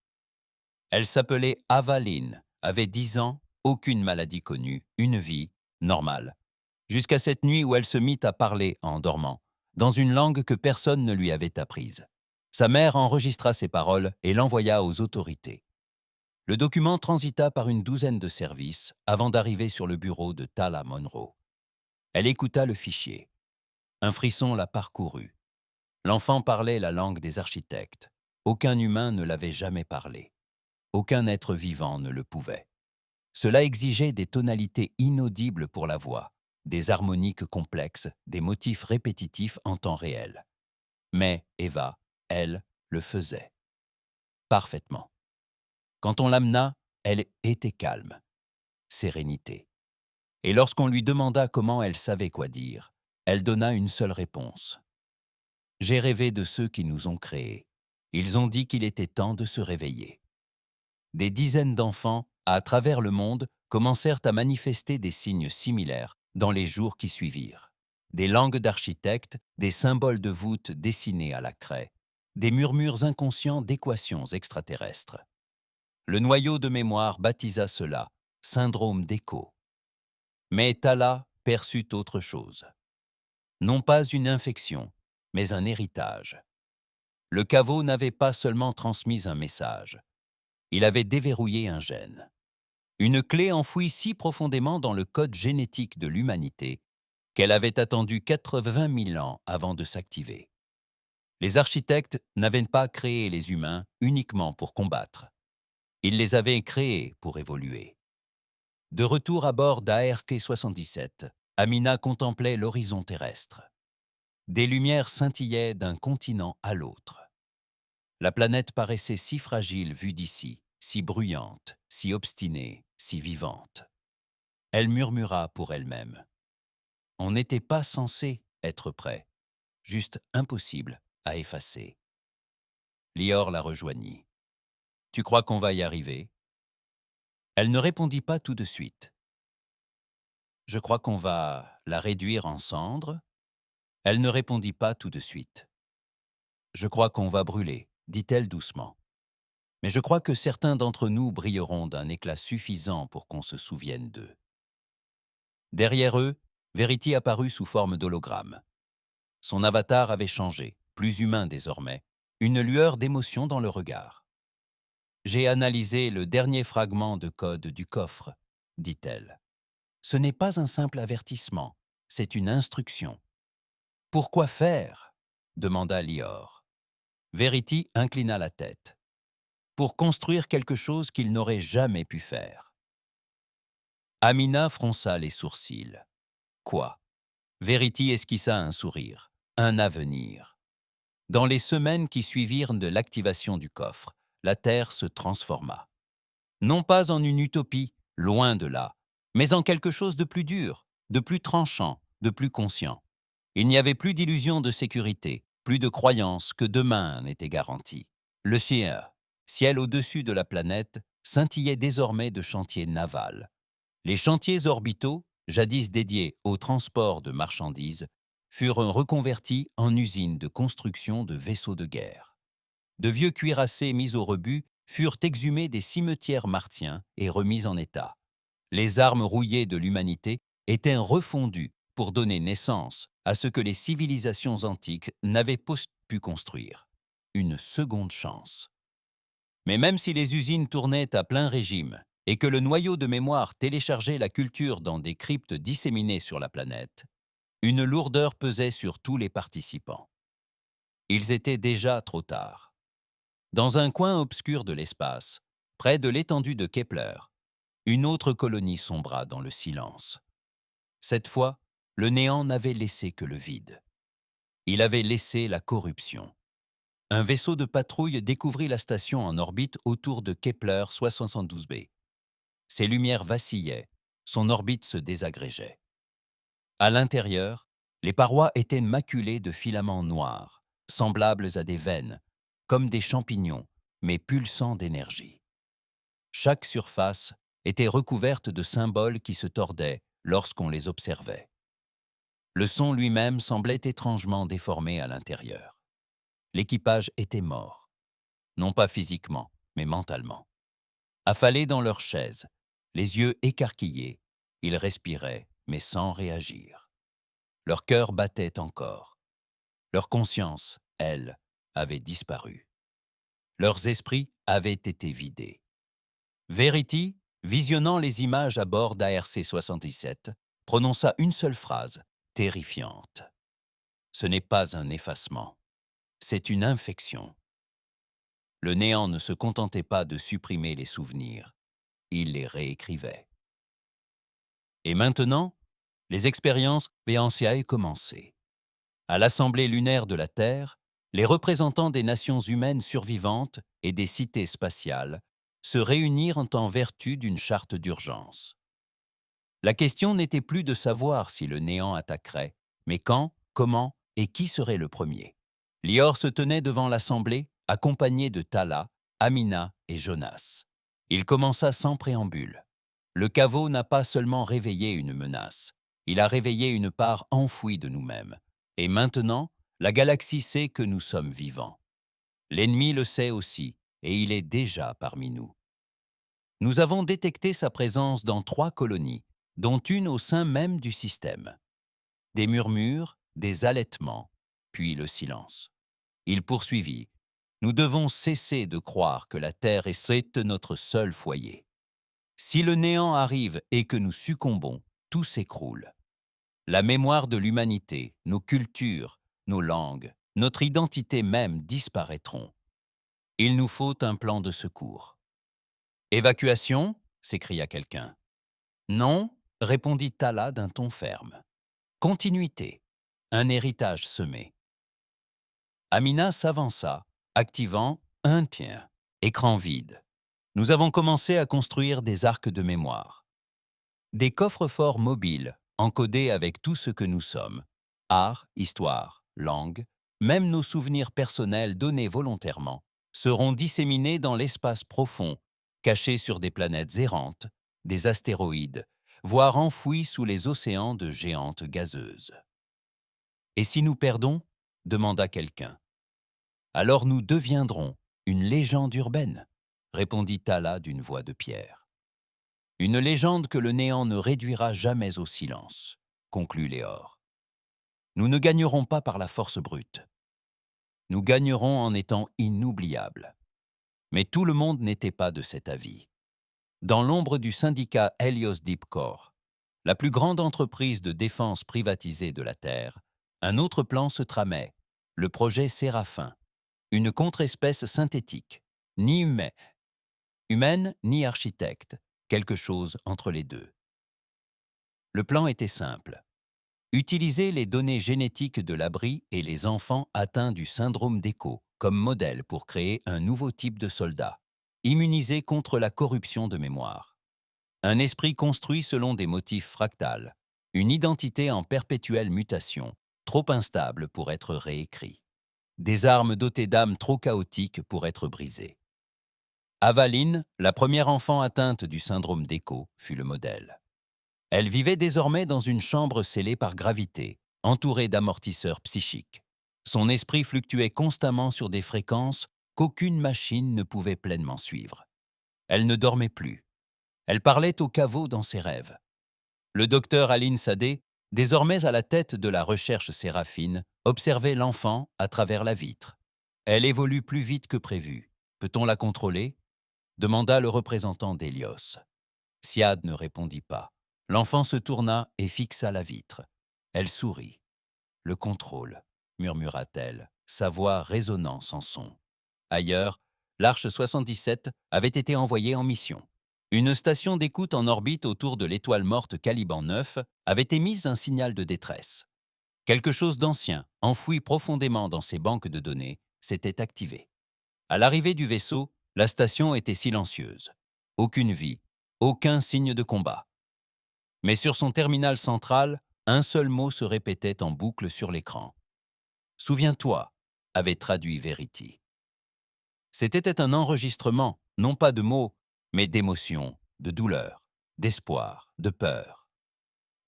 Elle s'appelait Avaline, avait 10 ans, aucune maladie connue, une vie normale. jusqu'à cette nuit où elle se mit à parler en dormant, dans une langue que personne ne lui avait apprise. Sa mère enregistra ses paroles et l'envoya aux autorités. Le document transita par une douzaine de services avant d'arriver sur le bureau de Tala Monroe. Elle écouta le fichier. Un frisson la parcourut. L'enfant parlait la langue des architectes. Aucun humain ne l'avait jamais parlé. Aucun être vivant ne le pouvait. Cela exigeait des tonalités inaudibles pour la voix, des harmoniques complexes, des motifs répétitifs en temps réel. Mais Eva, elle, le faisait. Parfaitement. Quand on l'amena, elle était calme. Sérénité. Et lorsqu'on lui demanda comment elle savait quoi dire, elle donna une seule réponse. « J'ai rêvé de ceux qui nous ont créés. Ils ont dit qu'il était temps de se réveiller. » Des dizaines d'enfants, à travers le monde, commencèrent à manifester des signes similaires dans les jours qui suivirent. Des langues d'architectes, des symboles de voûtes dessinés à la craie, des murmures inconscients d'équations extraterrestres. Le noyau de mémoire baptisa cela « syndrome d'écho ». Mais Tala perçut autre chose. Non pas une infection, mais un héritage. Le caveau n'avait pas seulement transmis un message, il avait déverrouillé un gène. Une clé enfouie si profondément dans le code génétique de l'humanité qu'elle avait attendu 80 000 ans avant de s'activer. Les architectes n'avaient pas créé les humains uniquement pour combattre. Ils les avaient créés pour évoluer. De retour à bord d'ART-77, Amina contemplait l'horizon terrestre. Des lumières scintillaient d'un continent à l'autre. La planète paraissait si fragile vue d'ici, si bruyante, si obstinée, si vivante. Elle murmura pour elle-même. On n'était pas censé être prêt, juste impossible à effacer. Lior la rejoignit. « Tu crois qu'on va y arriver ?» Elle ne répondit pas tout de suite. « Je crois qu'on va la réduire en cendres. » Elle ne répondit pas tout de suite. « Je crois qu'on va brûler, » dit-elle doucement. « Mais je crois que certains d'entre nous brilleront d'un éclat suffisant pour qu'on se souvienne d'eux. » Derrière eux, Verity apparut sous forme d'hologramme. Son avatar avait changé, plus humain désormais, une lueur d'émotion dans le regard. « J'ai analysé le dernier fragment de code du coffre, » dit-elle. « Ce n'est pas un simple avertissement, c'est une instruction. »« Pourquoi faire ?» demanda Lior. Verity inclina la tête. « Pour construire quelque chose qu'il n'aurait jamais pu faire. » Amina fronça les sourcils. Quoi? Verity esquissa un sourire, un avenir. Dans les semaines qui suivirent de l'activation du coffre, la Terre se transforma. Non pas en une utopie, loin de là, mais en quelque chose de plus dur, de plus tranchant, de plus conscient. Il n'y avait plus d'illusion de sécurité, plus de croyance que demain n'était garanti. Le ciel au-dessus de la planète, scintillait désormais de chantiers navals. Les chantiers orbitaux, jadis dédiés au transport de marchandises, furent reconvertis en usines de construction de vaisseaux de guerre. De vieux cuirassés mis au rebut furent exhumés des cimetières martiens et remis en état. Les armes rouillées de l'humanité étaient refondues pour donner naissance à ce que les civilisations antiques n'avaient pas pu construire. Une seconde chance. Mais même si les usines tournaient à plein régime et que le noyau de mémoire téléchargeait la culture dans des cryptes disséminées sur la planète, une lourdeur pesait sur tous les participants. Ils étaient déjà trop tard. Dans un coin obscur de l'espace, près de l'étendue de Kepler, une autre colonie sombra dans le silence. Cette fois, le néant n'avait laissé que le vide. Il avait laissé la corruption. Un vaisseau de patrouille découvrit la station en orbite autour de Kepler 72b. Ses lumières vacillaient, son orbite se désagrégeait. À l'intérieur, les parois étaient maculées de filaments noirs, semblables à des veines, comme des champignons, mais pulsant d'énergie. Chaque surface était recouverte de symboles qui se tordaient lorsqu'on les observait. Le son lui-même semblait étrangement déformé à l'intérieur. L'équipage était mort, non pas physiquement, mais mentalement. Affalés dans leurs chaises, les yeux écarquillés, ils respiraient mais sans réagir. Leur cœur battait encore. Leur conscience, elle, avait disparu. Leurs esprits avaient été vidés. Verity, visionnant les images à bord d'ARC-77, prononça une seule phrase, terrifiante. Ce n'est pas un effacement, c'est une infection. Le néant ne se contentait pas de supprimer les souvenirs, il les réécrivait. Et maintenant, les expériences béanciae commençaient. À l'Assemblée lunaire de la Terre, les représentants des nations humaines survivantes et des cités spatiales se réunirent en vertu d'une charte d'urgence. La question n'était plus de savoir si le néant attaquerait, mais quand, comment et qui serait le premier. Lior se tenait devant l'Assemblée, accompagné de Tala, Amina et Jonas. Il commença sans préambule. Le caveau n'a pas seulement réveillé une menace, il a réveillé une part enfouie de nous-mêmes. Et maintenant, la galaxie sait que nous sommes vivants. L'ennemi le sait aussi, et il est déjà parmi nous. Nous avons détecté sa présence dans 3 colonies, dont une au sein même du système. Des murmures, des halètements, puis le silence. Il poursuivit. Nous devons cesser de croire que la Terre est notre seul foyer. Si le néant arrive et que nous succombons, tout s'écroule. La mémoire de l'humanité, nos cultures, nos langues, notre identité même disparaîtront. Il nous faut un plan de secours. Évacuation ? S'écria quelqu'un. Non, répondit Tala d'un ton ferme. Continuité, un héritage semé. Amina s'avança, activant un tien, écran vide. Nous avons commencé à construire des arcs de mémoire. Des coffres-forts mobiles, encodés avec tout ce que nous sommes. Art, histoire, langue, même nos souvenirs personnels donnés volontairement, seront disséminés dans l'espace profond, cachés sur des planètes errantes, des astéroïdes, voire enfouis sous les océans de géantes gazeuses. « Et si nous perdons ?» demanda quelqu'un. « Alors nous deviendrons une légende urbaine », répondit Tala d'une voix de pierre. « Une légende que le néant ne réduira jamais au silence », conclut Léor. « Nous ne gagnerons pas par la force brute. Nous gagnerons en étant inoubliables. » Mais tout le monde n'était pas de cet avis. Dans l'ombre du syndicat Helios Deep Core, la plus grande entreprise de défense privatisée de la Terre, un autre plan se tramait, le projet Séraphin, une contre-espèce synthétique, ni humaine ni architecte, quelque chose entre les deux. Le plan était simple. Utiliser les données génétiques de l'abri et les enfants atteints du syndrome d'Echo comme modèle pour créer un nouveau type de soldat, immunisé contre la corruption de mémoire. Un esprit construit selon des motifs fractales, une identité en perpétuelle mutation, trop instable pour être réécrit. Des armes dotées d'âmes trop chaotiques pour être brisées. Avaline, la première enfant atteinte du syndrome d'Echo, fut le modèle. Elle vivait désormais dans une chambre scellée par gravité, entourée d'amortisseurs psychiques. Son esprit fluctuait constamment sur des fréquences qu'aucune machine ne pouvait pleinement suivre. Elle ne dormait plus. Elle parlait au caveau dans ses rêves. Le docteur Aline Sadé, désormais à la tête de la recherche Séraphine, observait l'enfant à travers la vitre. Elle évolue plus vite que prévu. Peut-on la contrôler ? Demanda le représentant d'Hélios. Siad ne répondit pas. L'enfant se tourna et fixa la vitre. Elle sourit. « Le contrôle », murmura-t-elle, sa voix résonnant sans son. Ailleurs, l'Arche 77 avait été envoyée en mission. Une station d'écoute en orbite autour de l'étoile morte Caliban 9 avait émis un signal de détresse. Quelque chose d'ancien, enfoui profondément dans ses banques de données, s'était activé. À l'arrivée du vaisseau, la station était silencieuse. Aucune vie, aucun signe de combat. Mais sur son terminal central, un seul mot se répétait en boucle sur l'écran. « Souviens-toi », avait traduit Verity. C'était un enregistrement, non pas de mots, mais d'émotions, de douleur, d'espoir, de peur.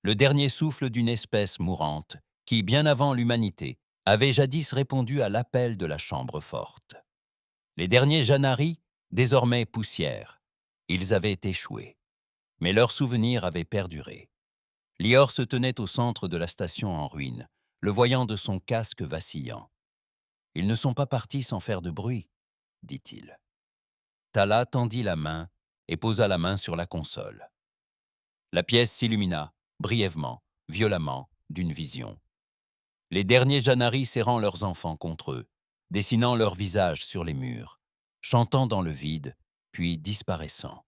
Le dernier souffle d'une espèce mourante qui, bien avant l'humanité, avait jadis répondu à l'appel de la chambre forte. Les derniers Janari, désormais poussière, ils avaient échoué. Mais leurs souvenirs avaient perduré. Lior se tenait au centre de la station en ruine, le voyant de son casque vacillant. « Ils ne sont pas partis sans faire de bruit, » dit-il. Tala tendit la main et posa la main sur la console. La pièce s'illumina, brièvement, violemment, d'une vision. Les derniers Janaris serrant leurs enfants contre eux, dessinant leurs visages sur les murs, chantant dans le vide, puis disparaissant.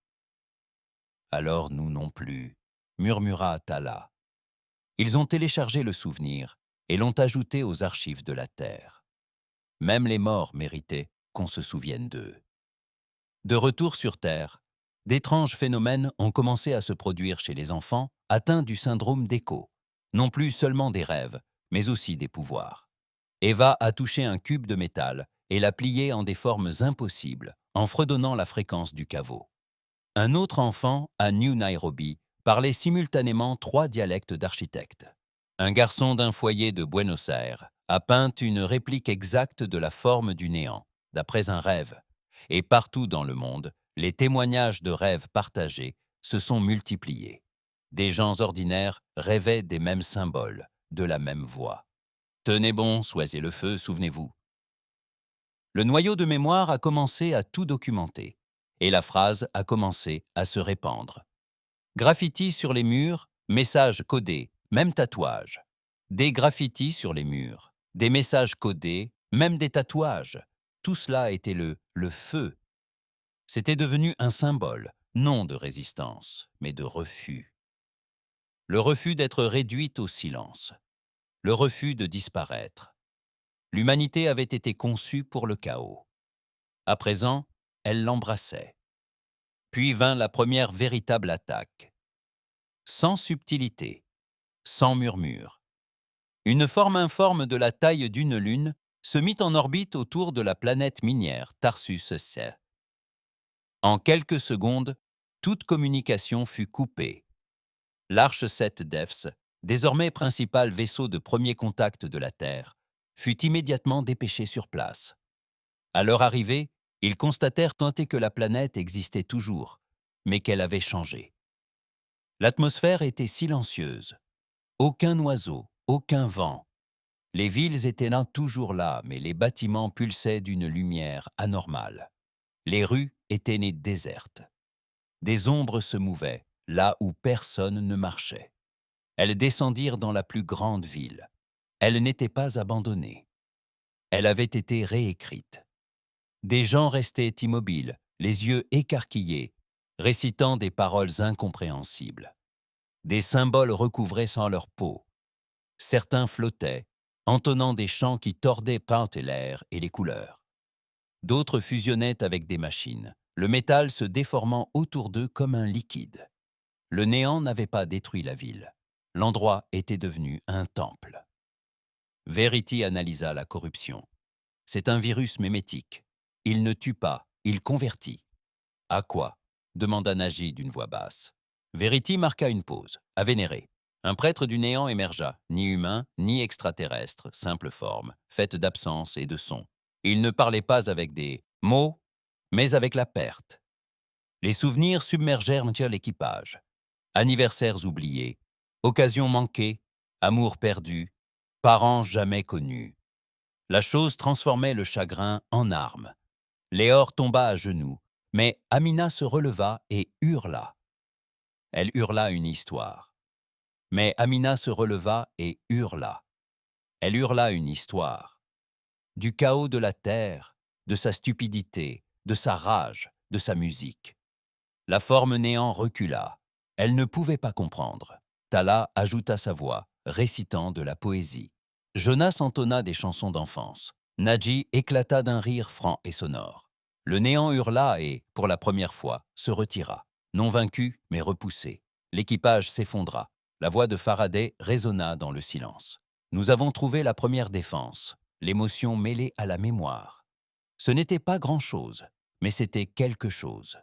« Alors nous non plus, » murmura Tala. Ils ont téléchargé le souvenir et l'ont ajouté aux archives de la Terre. Même les morts méritaient qu'on se souvienne d'eux. De retour sur Terre, d'étranges phénomènes ont commencé à se produire chez les enfants atteints du syndrome d'écho, non plus seulement des rêves, mais aussi des pouvoirs. Eva a touché un cube de métal et l'a plié en des formes impossibles, en fredonnant la fréquence du caveau. Un autre enfant, à New Nairobi, parlait simultanément 3 dialectes d'architecte. Un garçon d'un foyer de Buenos Aires a peint une réplique exacte de la forme du néant, d'après un rêve. Et partout dans le monde, les témoignages de rêves partagés se sont multipliés. Des gens ordinaires rêvaient des mêmes symboles, de la même voix. Tenez bon, soyez le feu, souvenez-vous. Le noyau de mémoire a commencé à tout documenter, et la phrase a commencé à se répandre. Graffitis sur les murs, messages codés, même tatouages. Des graffitis sur les murs, des messages codés, même des tatouages. Tout cela était le feu. C'était devenu un symbole, non de résistance, mais de refus. Le refus d'être réduite au silence. Le refus de disparaître. L'humanité avait été conçue pour le chaos. À présent, elle l'embrassait. Puis vint la première véritable attaque. Sans subtilité, sans murmure. Une forme informe de la taille d'une lune se mit en orbite autour de la planète minière Tarsus C. En quelques secondes, toute communication fut coupée. L'Arche 7 d'EFS, désormais principal vaisseau de premier contact de la Terre, fut immédiatement dépêché sur place. À leur arrivée, ils constatèrent tant que la planète existait toujours, mais qu'elle avait changé. L'atmosphère était silencieuse. Aucun oiseau, aucun vent. Les villes étaient là toujours là, mais les bâtiments pulsaient d'une lumière anormale. Les rues étaient nées désertes. Des ombres se mouvaient, là où personne ne marchait. Elles descendirent dans la plus grande ville. Elle n'était pas abandonnée. Elle avait été réécrite. Des gens restaient immobiles, les yeux écarquillés, récitant des paroles incompréhensibles. Des symboles recouvraient sans leur peau. Certains flottaient, entonnant des chants qui tordaient peintes l'air et les couleurs. D'autres fusionnaient avec des machines, le métal se déformant autour d'eux comme un liquide. Le néant n'avait pas détruit la ville. L'endroit était devenu un temple. Verity analysa la corruption. C'est un virus mémétique. Il ne tue pas, il convertit. À quoi? Demanda Nagy d'une voix basse. Verity marqua une pause, à vénérer. Un prêtre du néant émergea, ni humain, ni extraterrestre, simple forme, faite d'absence et de son. Il ne parlait pas avec des mots, mais avec la perte. Les souvenirs submergèrent l'équipage. Anniversaires oubliés, occasions manquées, amours perdus, parents jamais connus. La chose transformait le chagrin en arme. Léor tomba à genoux, mais Amina se releva et hurla. Elle hurla une histoire. Mais Amina se releva et hurla. Elle hurla une histoire. Du chaos de la terre, de sa stupidité, de sa rage, de sa musique. La forme néant recula. Elle ne pouvait pas comprendre. Tala ajouta sa voix, récitant de la poésie. Jonas entonna des chansons d'enfance. Nadji éclata d'un rire franc et sonore. Le néant hurla et, pour la première fois, se retira. Non vaincu, mais repoussé. L'équipage s'effondra. La voix de Faraday résonna dans le silence. Nous avons trouvé la première défense, l'émotion mêlée à la mémoire. Ce n'était pas grand-chose, mais c'était quelque chose.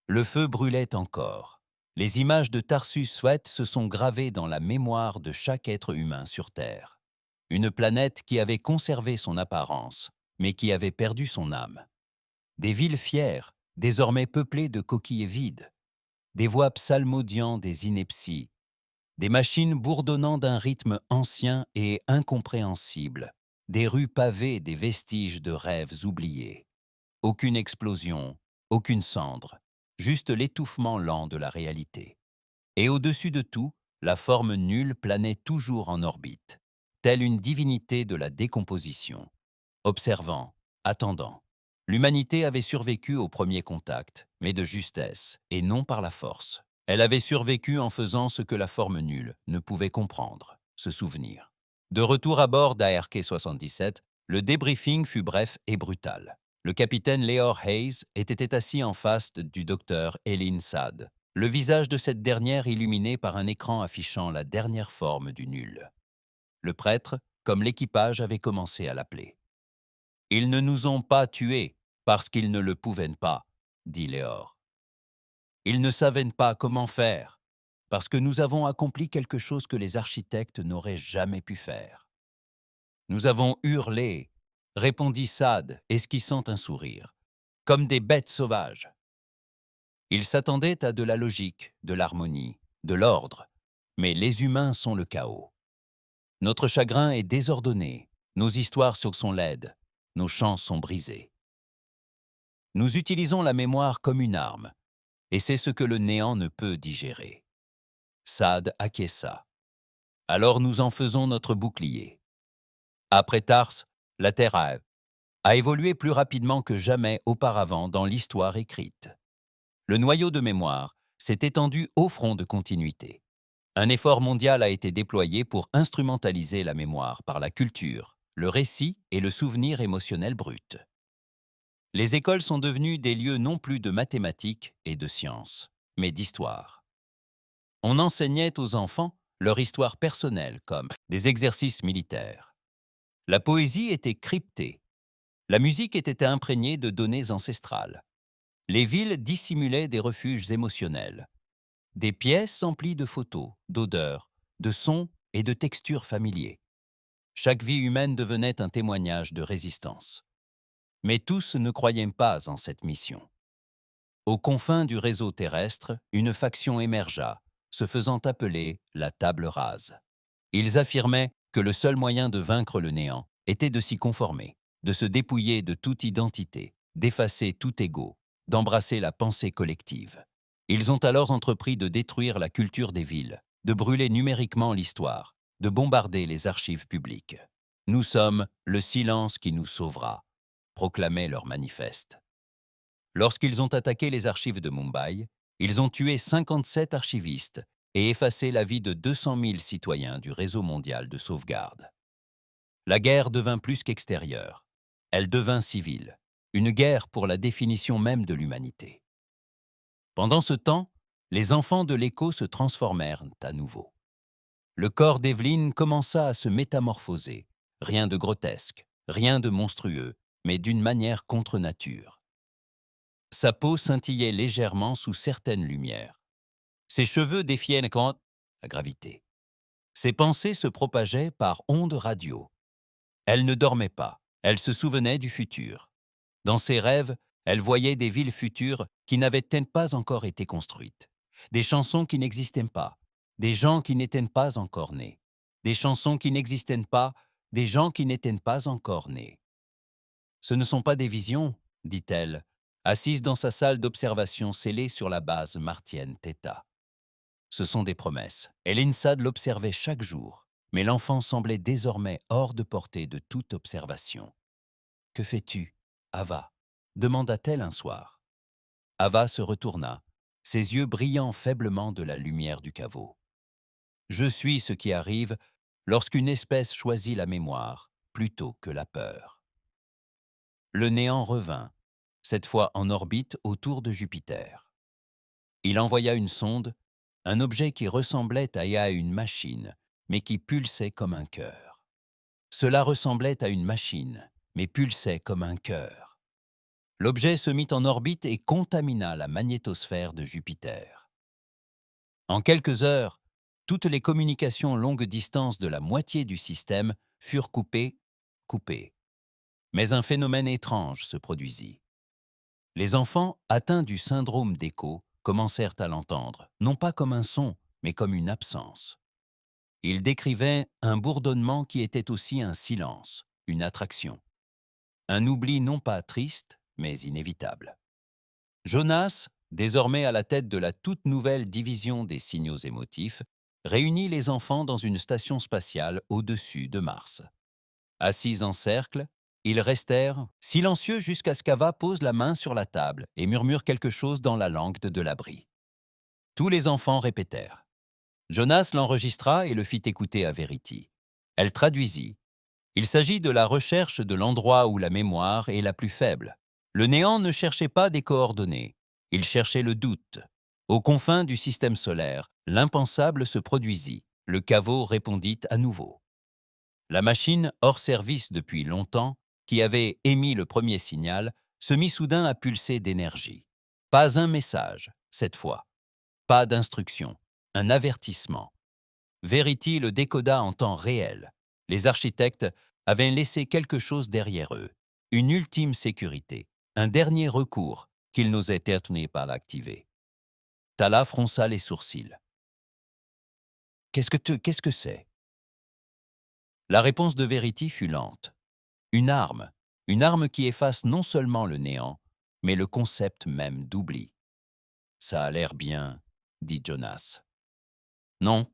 Le feu brûlait encore. Les images de Tarsus Sweat se sont gravées dans la mémoire de chaque être humain sur Terre. Une planète qui avait conservé son apparence, mais qui avait perdu son âme. Des villes fières, désormais peuplées de coquilles vides. Des voix psalmodiant des inepties. Des machines bourdonnant d'un rythme ancien et incompréhensible, des rues pavées des vestiges de rêves oubliés. Aucune explosion, aucune cendre, juste l'étouffement lent de la réalité. Et au-dessus de tout, la forme nulle planait toujours en orbite, telle une divinité de la décomposition. Observant, attendant. L'humanité avait survécu au premier contact, mais de justesse, et non par la force. Elle avait survécu en faisant ce que la forme nulle ne pouvait comprendre, se souvenir. De retour à bord d'ARK 77, le débriefing fut bref et brutal. Le capitaine Leor Hayes était assis en face du docteur Eileen Saad, le visage de cette dernière illuminé par un écran affichant la dernière forme du nul. Le prêtre, comme l'équipage, avait commencé à l'appeler. « Ils ne nous ont pas tués parce qu'ils ne le pouvaient pas, » dit Léor. « Ils ne savaient pas comment faire, parce que nous avons accompli quelque chose que les architectes n'auraient jamais pu faire. » « Nous avons hurlé, » répondit Saad, esquissant un sourire, « comme des bêtes sauvages. » Ils s'attendaient à de la logique, de l'harmonie, de l'ordre, mais les humains sont le chaos. Notre chagrin est désordonné, nos histoires sont laides, nos chants sont brisés. Nous utilisons la mémoire comme une arme, et c'est ce que le néant ne peut digérer. Saad acquiesça. Alors nous en faisons notre bouclier. Après Tars, la Terre a évolué plus rapidement que jamais auparavant dans l'histoire écrite. Le noyau de mémoire s'est étendu au front de continuité. Un effort mondial a été déployé pour instrumentaliser la mémoire par la culture, le récit et le souvenir émotionnel brut. Les écoles sont devenues des lieux non plus de mathématiques et de sciences, mais d'histoire. On enseignait aux enfants leur histoire personnelle comme des exercices militaires. La poésie était cryptée. La musique était imprégnée de données ancestrales. Les villes dissimulaient des refuges émotionnels. Des pièces emplies de photos, d'odeurs, de sons et de textures familiers. Chaque vie humaine devenait un témoignage de résistance. Mais tous ne croyaient pas en cette mission. Aux confins du réseau terrestre, une faction émergea, se faisant appeler la Table Rase. Ils affirmaient que le seul moyen de vaincre le néant était de s'y conformer, de se dépouiller de toute identité, d'effacer tout ego, d'embrasser la pensée collective. Ils ont alors entrepris de détruire la culture des villes, de brûler numériquement l'histoire, de bombarder les archives publiques. « Nous sommes le silence qui nous sauvera », proclamait leur manifeste. Lorsqu'ils ont attaqué les archives de Mumbai, ils ont tué 57 archivistes et effacé la vie de 200 000 citoyens du réseau mondial de sauvegarde. La guerre devint plus qu'extérieure. Elle devint civile, une guerre pour la définition même de l'humanité. Pendant ce temps, les enfants de l'écho se transformèrent à nouveau. Le corps d'Evelyne commença à se métamorphoser, rien de grotesque, rien de monstrueux, mais d'une manière contre nature. Sa peau scintillait légèrement sous certaines lumières. Ses cheveux défiaient la gravité. Ses pensées se propageaient par ondes radio. Elle ne dormait pas, elle se souvenait du futur. Dans ses rêves, elle voyait des villes futures qui n'avaient pas encore été construites, des chansons qui n'existaient pas, des gens qui n'étaient pas encore nés, des chansons qui n'existaient pas, des gens qui n'étaient pas encore nés. « Ce ne sont pas des visions, » dit-elle, assise dans sa salle d'observation scellée sur la base martienne Theta. Ce sont des promesses. Eileen Saad l'observait chaque jour, mais l'enfant semblait désormais hors de portée de toute observation. « Que fais-tu, Ava » demanda-t-elle un soir. Ava se retourna, ses yeux brillant faiblement de la lumière du caveau. « Je suis ce qui arrive lorsqu'une espèce choisit la mémoire plutôt que la peur. » Le néant revint, cette fois en orbite autour de Jupiter. Il envoya une sonde, un objet qui ressemblait à une machine, mais qui pulsait comme un cœur. Cela ressemblait à une machine, mais pulsait comme un cœur. L'objet se mit en orbite et contamina la magnétosphère de Jupiter. En quelques heures, toutes les communications longue distance de la moitié du système furent coupées. Mais un phénomène étrange se produisit. Les enfants atteints du syndrome d'écho commencèrent à l'entendre, non pas comme un son, mais comme une absence. Il décrivait un bourdonnement qui était aussi un silence, une attraction. Un oubli non pas triste, mais inévitable. Jonas, désormais à la tête de la toute nouvelle division des signaux émotifs, réunit les enfants dans une station spatiale au-dessus de Mars. Assis en cercle, ils restèrent silencieux jusqu'à ce qu'Ava pose la main sur la table et murmure quelque chose dans la langue de l'abri. Tous les enfants répétèrent. Jonas l'enregistra et le fit écouter à Verity. Elle traduisit. Il s'agit de la recherche de l'endroit où la mémoire est la plus faible. Le néant ne cherchait pas des coordonnées, il cherchait le doute. Aux confins du système solaire, l'impensable se produisit. Le caveau répondit à nouveau. La machine, hors service depuis longtemps, qui avait émis le premier signal, se mit soudain à pulser d'énergie. Pas un message, cette fois. Pas d'instruction. Un avertissement. Verity le décoda en temps réel. Les architectes avaient laissé quelque chose derrière eux. Une ultime sécurité. Un dernier recours qu'ils n'osaient pas l'activer. Tala fronça les sourcils. Qu'est-ce que c'est? La réponse de Verity fut lente. Une arme qui efface non seulement le néant, mais le concept même d'oubli. Ça a l'air bien, dit Jonas. Non,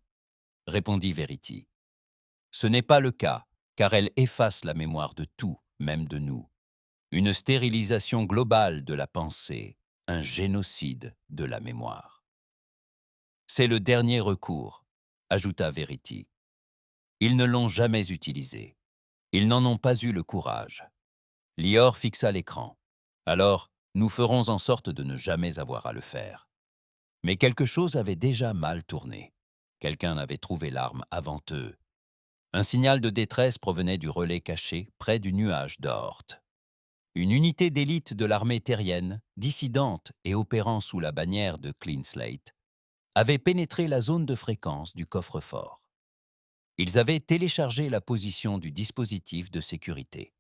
répondit Verity. Ce n'est pas le cas, car elle efface la mémoire de tout, même de nous. Une stérilisation globale de la pensée, un génocide de la mémoire. C'est le dernier recours, ajouta Verity. Ils ne l'ont jamais utilisé. Ils n'en ont pas eu le courage. Lior fixa l'écran. Alors, nous ferons en sorte de ne jamais avoir à le faire. Mais quelque chose avait déjà mal tourné. Quelqu'un avait trouvé l'arme avant eux. Un signal de détresse provenait du relais caché près du nuage d'Oort. Une unité d'élite de l'armée terrienne, dissidente et opérant sous la bannière de Clean Slate, avait pénétré la zone de fréquence du coffre-fort. Ils avaient téléchargé la position du dispositif de sécurité.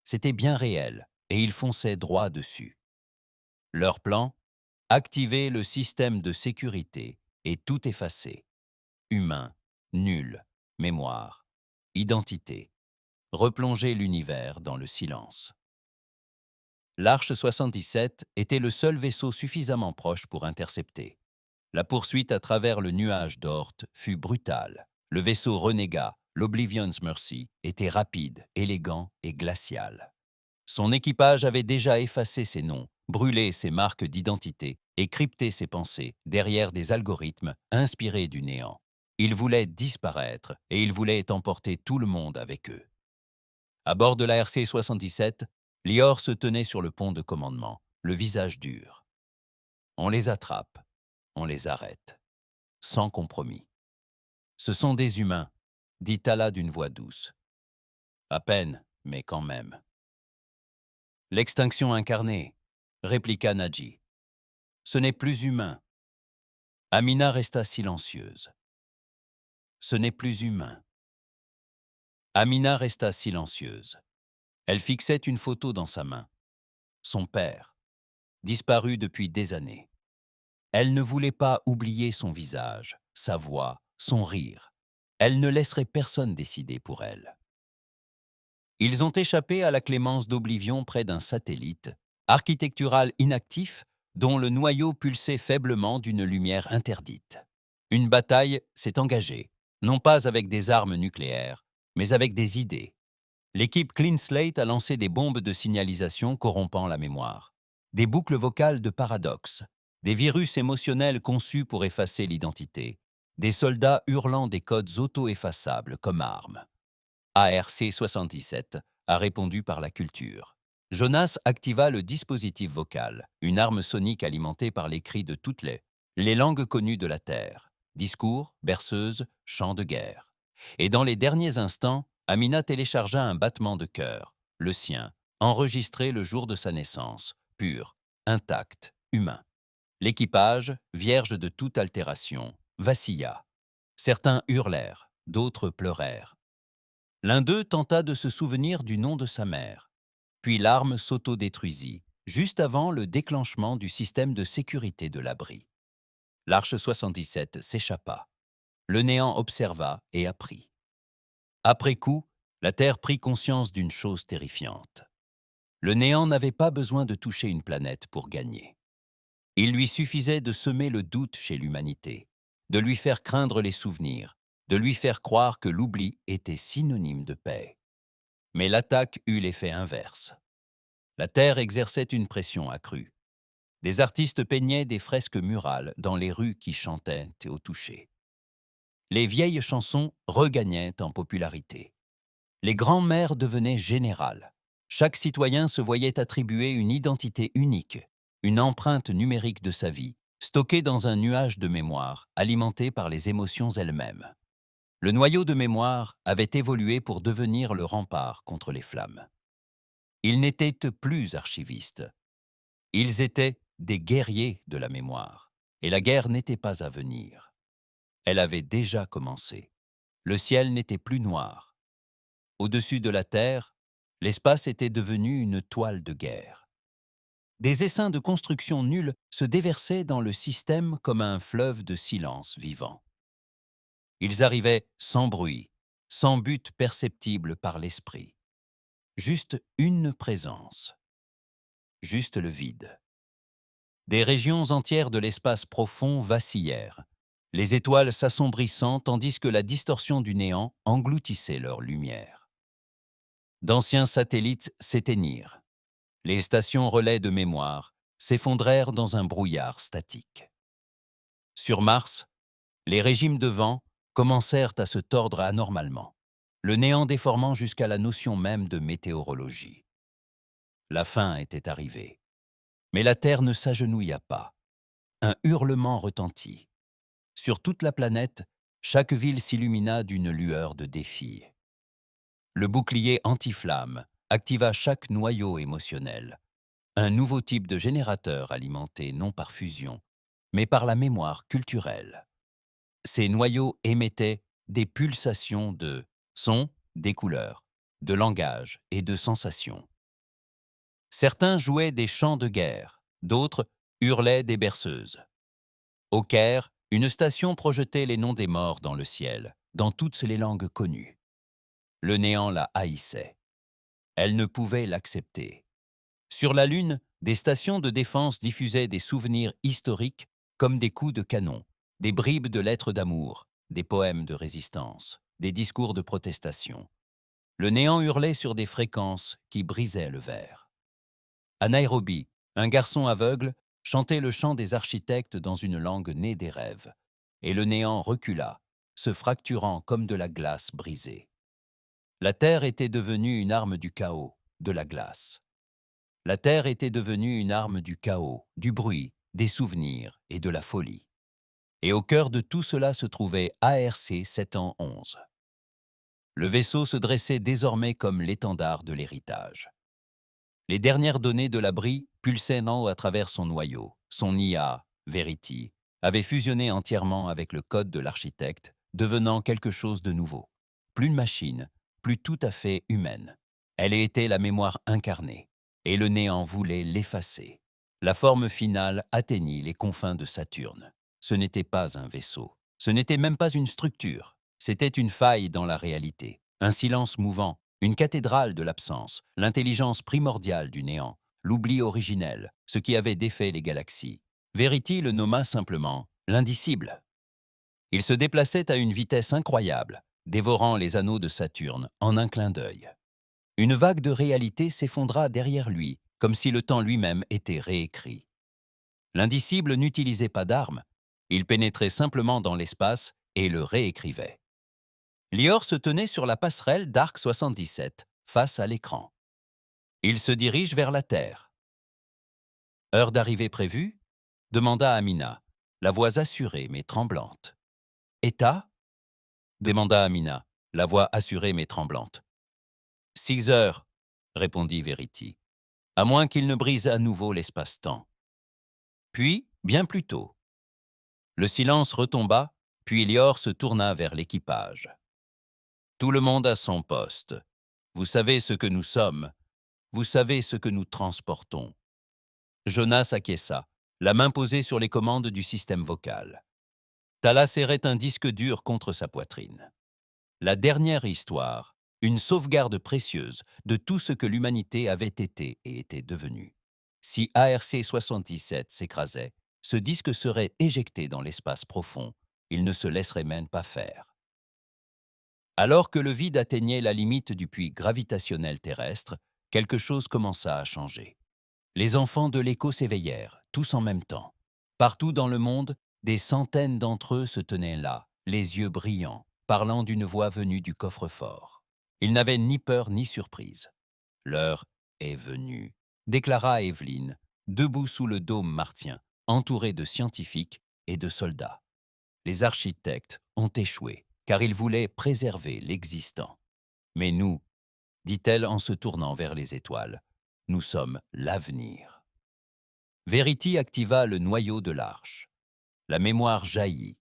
C'était bien réel et ils fonçaient droit dessus. Leur plan? Activer le système de sécurité et tout effacer. Humain, nul, mémoire, identité. Replonger l'univers dans le silence. L'Arche 77 était le seul vaisseau suffisamment proche pour intercepter. La poursuite à travers le nuage d'Oort fut brutale. Le vaisseau renégat, l'Oblivion's Mercy, était rapide, élégant et glacial. Son équipage avait déjà effacé ses noms, brûlé ses marques d'identité et crypté ses pensées derrière des algorithmes inspirés du néant. Ils voulaient disparaître et ils voulaient emporter tout le monde avec eux. À bord de la RC-77, Lior se tenait sur le pont de commandement, le visage dur. On les attrape, on les arrête, sans compromis. Ce sont des humains, dit Tala d'une voix douce. À peine, mais quand même. L'extinction incarnée, répliqua Nadji. Ce n'est plus humain. Amina resta silencieuse. Ce n'est plus humain. Amina resta silencieuse. Elle fixait une photo dans sa main. Son père, disparu depuis des années. Elle ne voulait pas oublier son visage, sa voix, son rire. Elle ne laisserait personne décider pour elle. Ils ont échappé à la clémence d'Oblivion près d'un satellite, architectural inactif, dont le noyau pulsait faiblement d'une lumière interdite. Une bataille s'est engagée, non pas avec des armes nucléaires, mais avec des idées. L'équipe Clean Slate a lancé des bombes de signalisation corrompant la mémoire, des boucles vocales de paradoxes, des virus émotionnels conçus pour effacer l'identité, des soldats hurlant des codes auto-effaçables comme armes. ARC-77 a répondu par la culture. Jonas activa le dispositif vocal, une arme sonique alimentée par les cris de toutes les langues connues de la Terre, discours, berceuses, chants de guerre. Et dans les derniers instants, Amina téléchargea un battement de cœur, le sien, enregistré le jour de sa naissance, pur, intact, humain. L'équipage, vierge de toute altération, vacilla. Certains hurlèrent, d'autres pleurèrent. L'un d'eux tenta de se souvenir du nom de sa mère. Puis l'arme s'autodétruisit, juste avant le déclenchement du système de sécurité de l'abri. L'Arche 77 s'échappa. le néant observa et apprit. Après coup, la Terre prit conscience d'une chose terrifiante. Le néant n'avait pas besoin de toucher une planète pour gagner. Il lui suffisait de semer le doute chez l'humanité, de lui faire craindre les souvenirs, de lui faire croire que l'oubli était synonyme de paix. Mais l'attaque eut l'effet inverse. La Terre exerçait une pression accrue. Des artistes peignaient des fresques murales dans les rues qui chantaient au toucher. Les vieilles chansons regagnaient en popularité. Les grands-mères devenaient générales. Chaque citoyen se voyait attribuer une identité unique, une empreinte numérique de sa vie, stockée dans un nuage de mémoire, alimenté par les émotions elles-mêmes. Le noyau de mémoire avait évolué pour devenir le rempart contre les flammes. Ils n'étaient plus archivistes. Ils étaient des guerriers de la mémoire. Et la guerre n'était pas à venir. Elle avait déjà commencé. Le ciel n'était plus noir. Au-dessus de la terre, l'espace était devenu une toile de guerre. Des essaims de construction nuls se déversaient dans le système comme un fleuve de silence vivant. Ils arrivaient sans bruit, sans but perceptible par l'esprit. Juste une présence. Juste le vide. Des régions entières de l'espace profond vacillèrent, les étoiles s'assombrissant tandis que la distorsion du néant engloutissait leur lumière. D'anciens satellites s'éteignirent. Les stations relais de mémoire s'effondrèrent dans un brouillard statique. Sur Mars, les régimes de vent commencèrent à se tordre anormalement, le néant déformant jusqu'à la notion même de météorologie. La fin était arrivée. Mais la Terre ne s'agenouilla pas. Un hurlement retentit. Sur toute la planète, chaque ville s'illumina d'une lueur de défi. Le bouclier anti-flamme activa chaque noyau émotionnel. Un nouveau type de générateur alimenté non par fusion, mais par la mémoire culturelle. Ces noyaux émettaient des pulsations de sons, des couleurs, de langage et de sensations. Certains jouaient des chants de guerre, d'autres hurlaient des berceuses. Au Caire, une station projetait les noms des morts dans le ciel, dans toutes les langues connues. Le néant la haïssait. Elle ne pouvait l'accepter. Sur la Lune, des stations de défense diffusaient des souvenirs historiques comme des coups de canon, des bribes de lettres d'amour, des poèmes de résistance, des discours de protestation. Le néant hurlait sur des fréquences qui brisaient le verre. À Nairobi, un garçon aveugle chantait le chant des architectes dans une langue née des rêves, et le néant recula, se fracturant comme de la glace brisée. La Terre était devenue une arme du chaos, de la glace. La Terre était devenue une arme du chaos, du bruit, des souvenirs et de la folie. Et au cœur de tout cela se trouvait ARC 711. Le vaisseau se dressait désormais comme l'étendard de l'héritage. Les dernières données de l'abri pulsaient à travers son noyau. Son IA, Verity, avait fusionné entièrement avec le code de l'architecte, devenant quelque chose de nouveau. Plus une machine, plus tout à fait humaine. Elle était la mémoire incarnée, et le néant voulait l'effacer. La forme finale atteignit les confins de Saturne. Ce n'était pas un vaisseau, ce n'était même pas une structure, c'était une faille dans la réalité, un silence mouvant, une cathédrale de l'absence, l'intelligence primordiale du néant, l'oubli originel, ce qui avait défait les galaxies. Verity le nomma simplement l'indicible. Il se déplaçait à une vitesse incroyable, dévorant les anneaux de Saturne en un clin d'œil. Une vague de réalité s'effondra derrière lui, comme si le temps lui-même était réécrit. L'indicible n'utilisait pas d'armes, il pénétrait simplement dans l'espace et le réécrivait. Lior se tenait sur la passerelle d'Arc 77, face à l'écran. Il se dirige vers la Terre. « Heure d'arrivée prévue ?» demanda Amina, la voix assurée mais tremblante. « État ?» demanda Amina, la voix assurée mais tremblante. « 6 heures, » répondit Verity, à moins qu'il ne brise à nouveau l'espace-temps. Puis, bien plus tôt. Le silence retomba, puis Lior se tourna vers l'équipage. « Tout le monde à son poste. Vous savez ce que nous sommes. Vous savez ce que nous transportons. » Jonas acquiesça, la main posée sur les commandes du système vocal. Tala serrait un disque dur contre sa poitrine. La dernière histoire, une sauvegarde précieuse de tout ce que l'humanité avait été et était devenue. Si ARC-77 s'écrasait, ce disque serait éjecté dans l'espace profond. Il ne se laisserait même pas faire. Alors que le vide atteignait la limite du puits gravitationnel terrestre, quelque chose commença à changer. Les enfants de l'écho s'éveillèrent, tous en même temps. Partout dans le monde, des centaines d'entre eux se tenaient là, les yeux brillants, parlant d'une voix venue du coffre-fort. Ils n'avaient ni peur ni surprise. L'heure est venue, déclara Evelyne, debout sous le dôme martien, entourée de scientifiques et de soldats. Les architectes ont échoué, car ils voulaient préserver l'existant. Mais nous, dit-elle en se tournant vers les étoiles, nous sommes l'avenir. Verity activa le noyau de l'arche. La mémoire jaillit.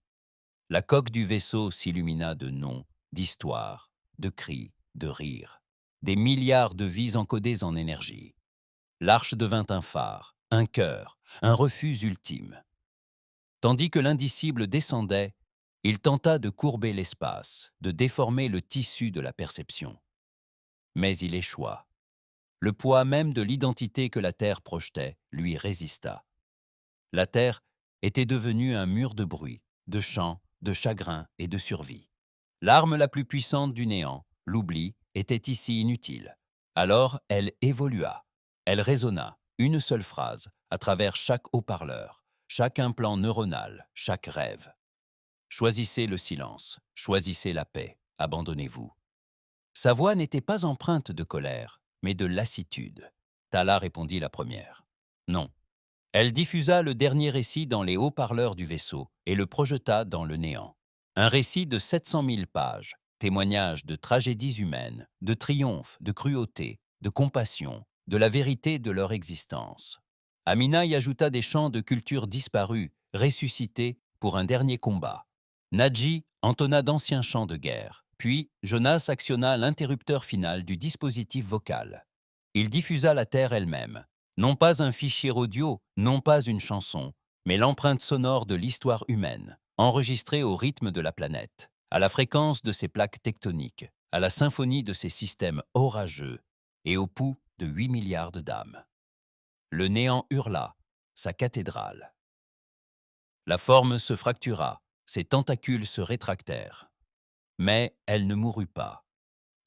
La coque du vaisseau s'illumina de noms, d'histoires, de cris, de rires. Des milliards de vies encodées en énergie. L'arche devint un phare, un cœur, un refuge ultime. Tandis que l'indicible descendait, il tenta de courber l'espace, de déformer le tissu de la perception. Mais il échoua. Le poids même de l'identité que la Terre projetait lui résista. La Terre était devenue un mur de bruit, de chants, de chagrins et de survie. L'arme la plus puissante du néant, l'oubli, était ici inutile. Alors elle évolua. Elle résonna, une seule phrase, à travers chaque haut-parleur, chaque implant neuronal, chaque rêve. Choisissez le silence, choisissez la paix, abandonnez-vous. Sa voix n'était pas empreinte de colère, mais de lassitude. Tala répondit la première. Non. Elle diffusa le dernier récit dans les haut-parleurs du vaisseau et le projeta dans le néant. Un récit de 700 000 pages, témoignage de tragédies humaines, de triomphes, de cruauté, de compassion, de la vérité de leur existence. Amina y ajouta des chants de culture disparus, ressuscités pour un dernier combat. Nadji entonna d'anciens chants de guerre, puis Jonas actionna l'interrupteur final du dispositif vocal. Il diffusa la Terre elle-même, non pas un fichier audio, non pas une chanson, mais l'empreinte sonore de l'histoire humaine, enregistrée au rythme de la planète, à la fréquence de ses plaques tectoniques, à la symphonie de ses systèmes orageux et au pouls de 8 milliards d'âmes. Le néant hurla, sa cathédrale. La forme se fractura, ses tentacules se rétractèrent. Mais elle ne mourut pas.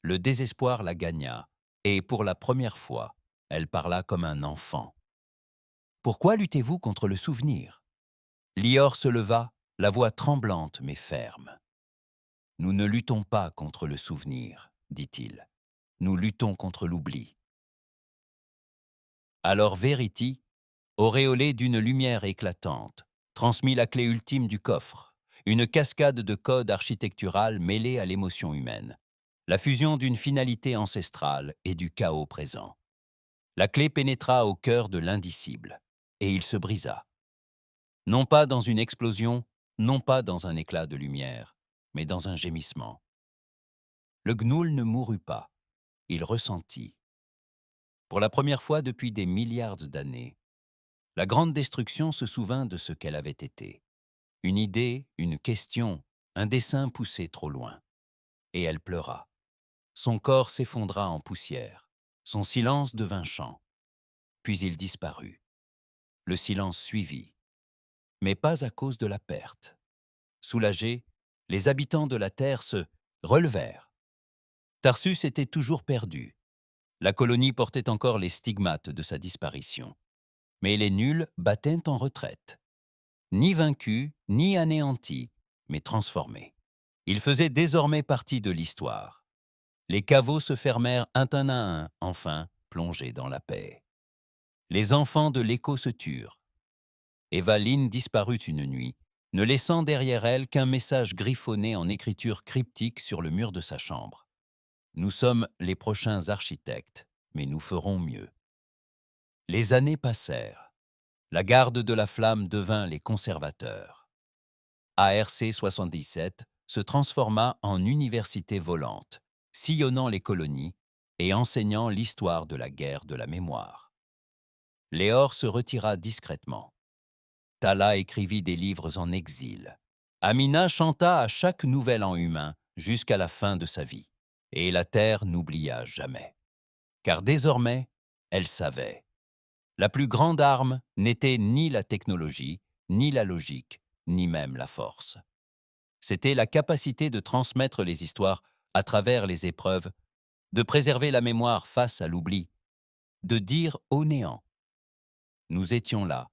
Le désespoir la gagna, et pour la première fois, elle parla comme un enfant. Pourquoi luttez-vous contre le souvenir? Lior se leva, la voix tremblante mais ferme. Nous ne luttons pas contre le souvenir, dit-il. Nous luttons contre l'oubli. Alors Verity, auréolée d'une lumière éclatante, transmit la clé ultime du coffre, une cascade de codes architectural mêlés à l'émotion humaine, la fusion d'une finalité ancestrale et du chaos présent. La clé pénétra au cœur de l'indicible, et il se brisa. Non pas dans une explosion, non pas dans un éclat de lumière, mais dans un gémissement. Le gnoul ne mourut pas, il ressentit. Pour la première fois depuis des milliards d'années, la grande destruction se souvint de ce qu'elle avait été. Une idée, une question, un dessein poussé trop loin. Et elle pleura. Son corps s'effondra en poussière. Son silence devint chant. Puis il disparut. Le silence suivit. Mais pas à cause de la perte. Soulagés, les habitants de la Terre se relevèrent. Tarsus était toujours perdu. La colonie portait encore les stigmates de sa disparition. Mais les nuls battaient en retraite. Ni vaincus, ni anéantis, mais transformés. Ils faisaient désormais partie de l'histoire. Les caveaux se fermèrent un à un, enfin, plongés dans la paix. Les enfants de l'écho se turent. Evaline disparut une nuit, ne laissant derrière elle qu'un message griffonné en écriture cryptique sur le mur de sa chambre. Nous sommes les prochains architectes, mais nous ferons mieux. Les années passèrent. La garde de la flamme devint les conservateurs. ARC 77 se transforma en université volante, sillonnant les colonies et enseignant l'histoire de la guerre de la mémoire. Léor se retira discrètement. Tala écrivit des livres en exil. Amina chanta à chaque nouvel an humain jusqu'à la fin de sa vie. Et la Terre n'oublia jamais. Car désormais, elle savait. La plus grande arme n'était ni la technologie, ni la logique, ni même la force. C'était la capacité de transmettre les histoires à travers les épreuves, de préserver la mémoire face à l'oubli, de dire au néant. Nous étions là,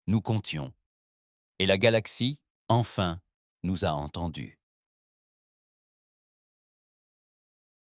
nous comptions, et la galaxie, enfin, nous a entendus.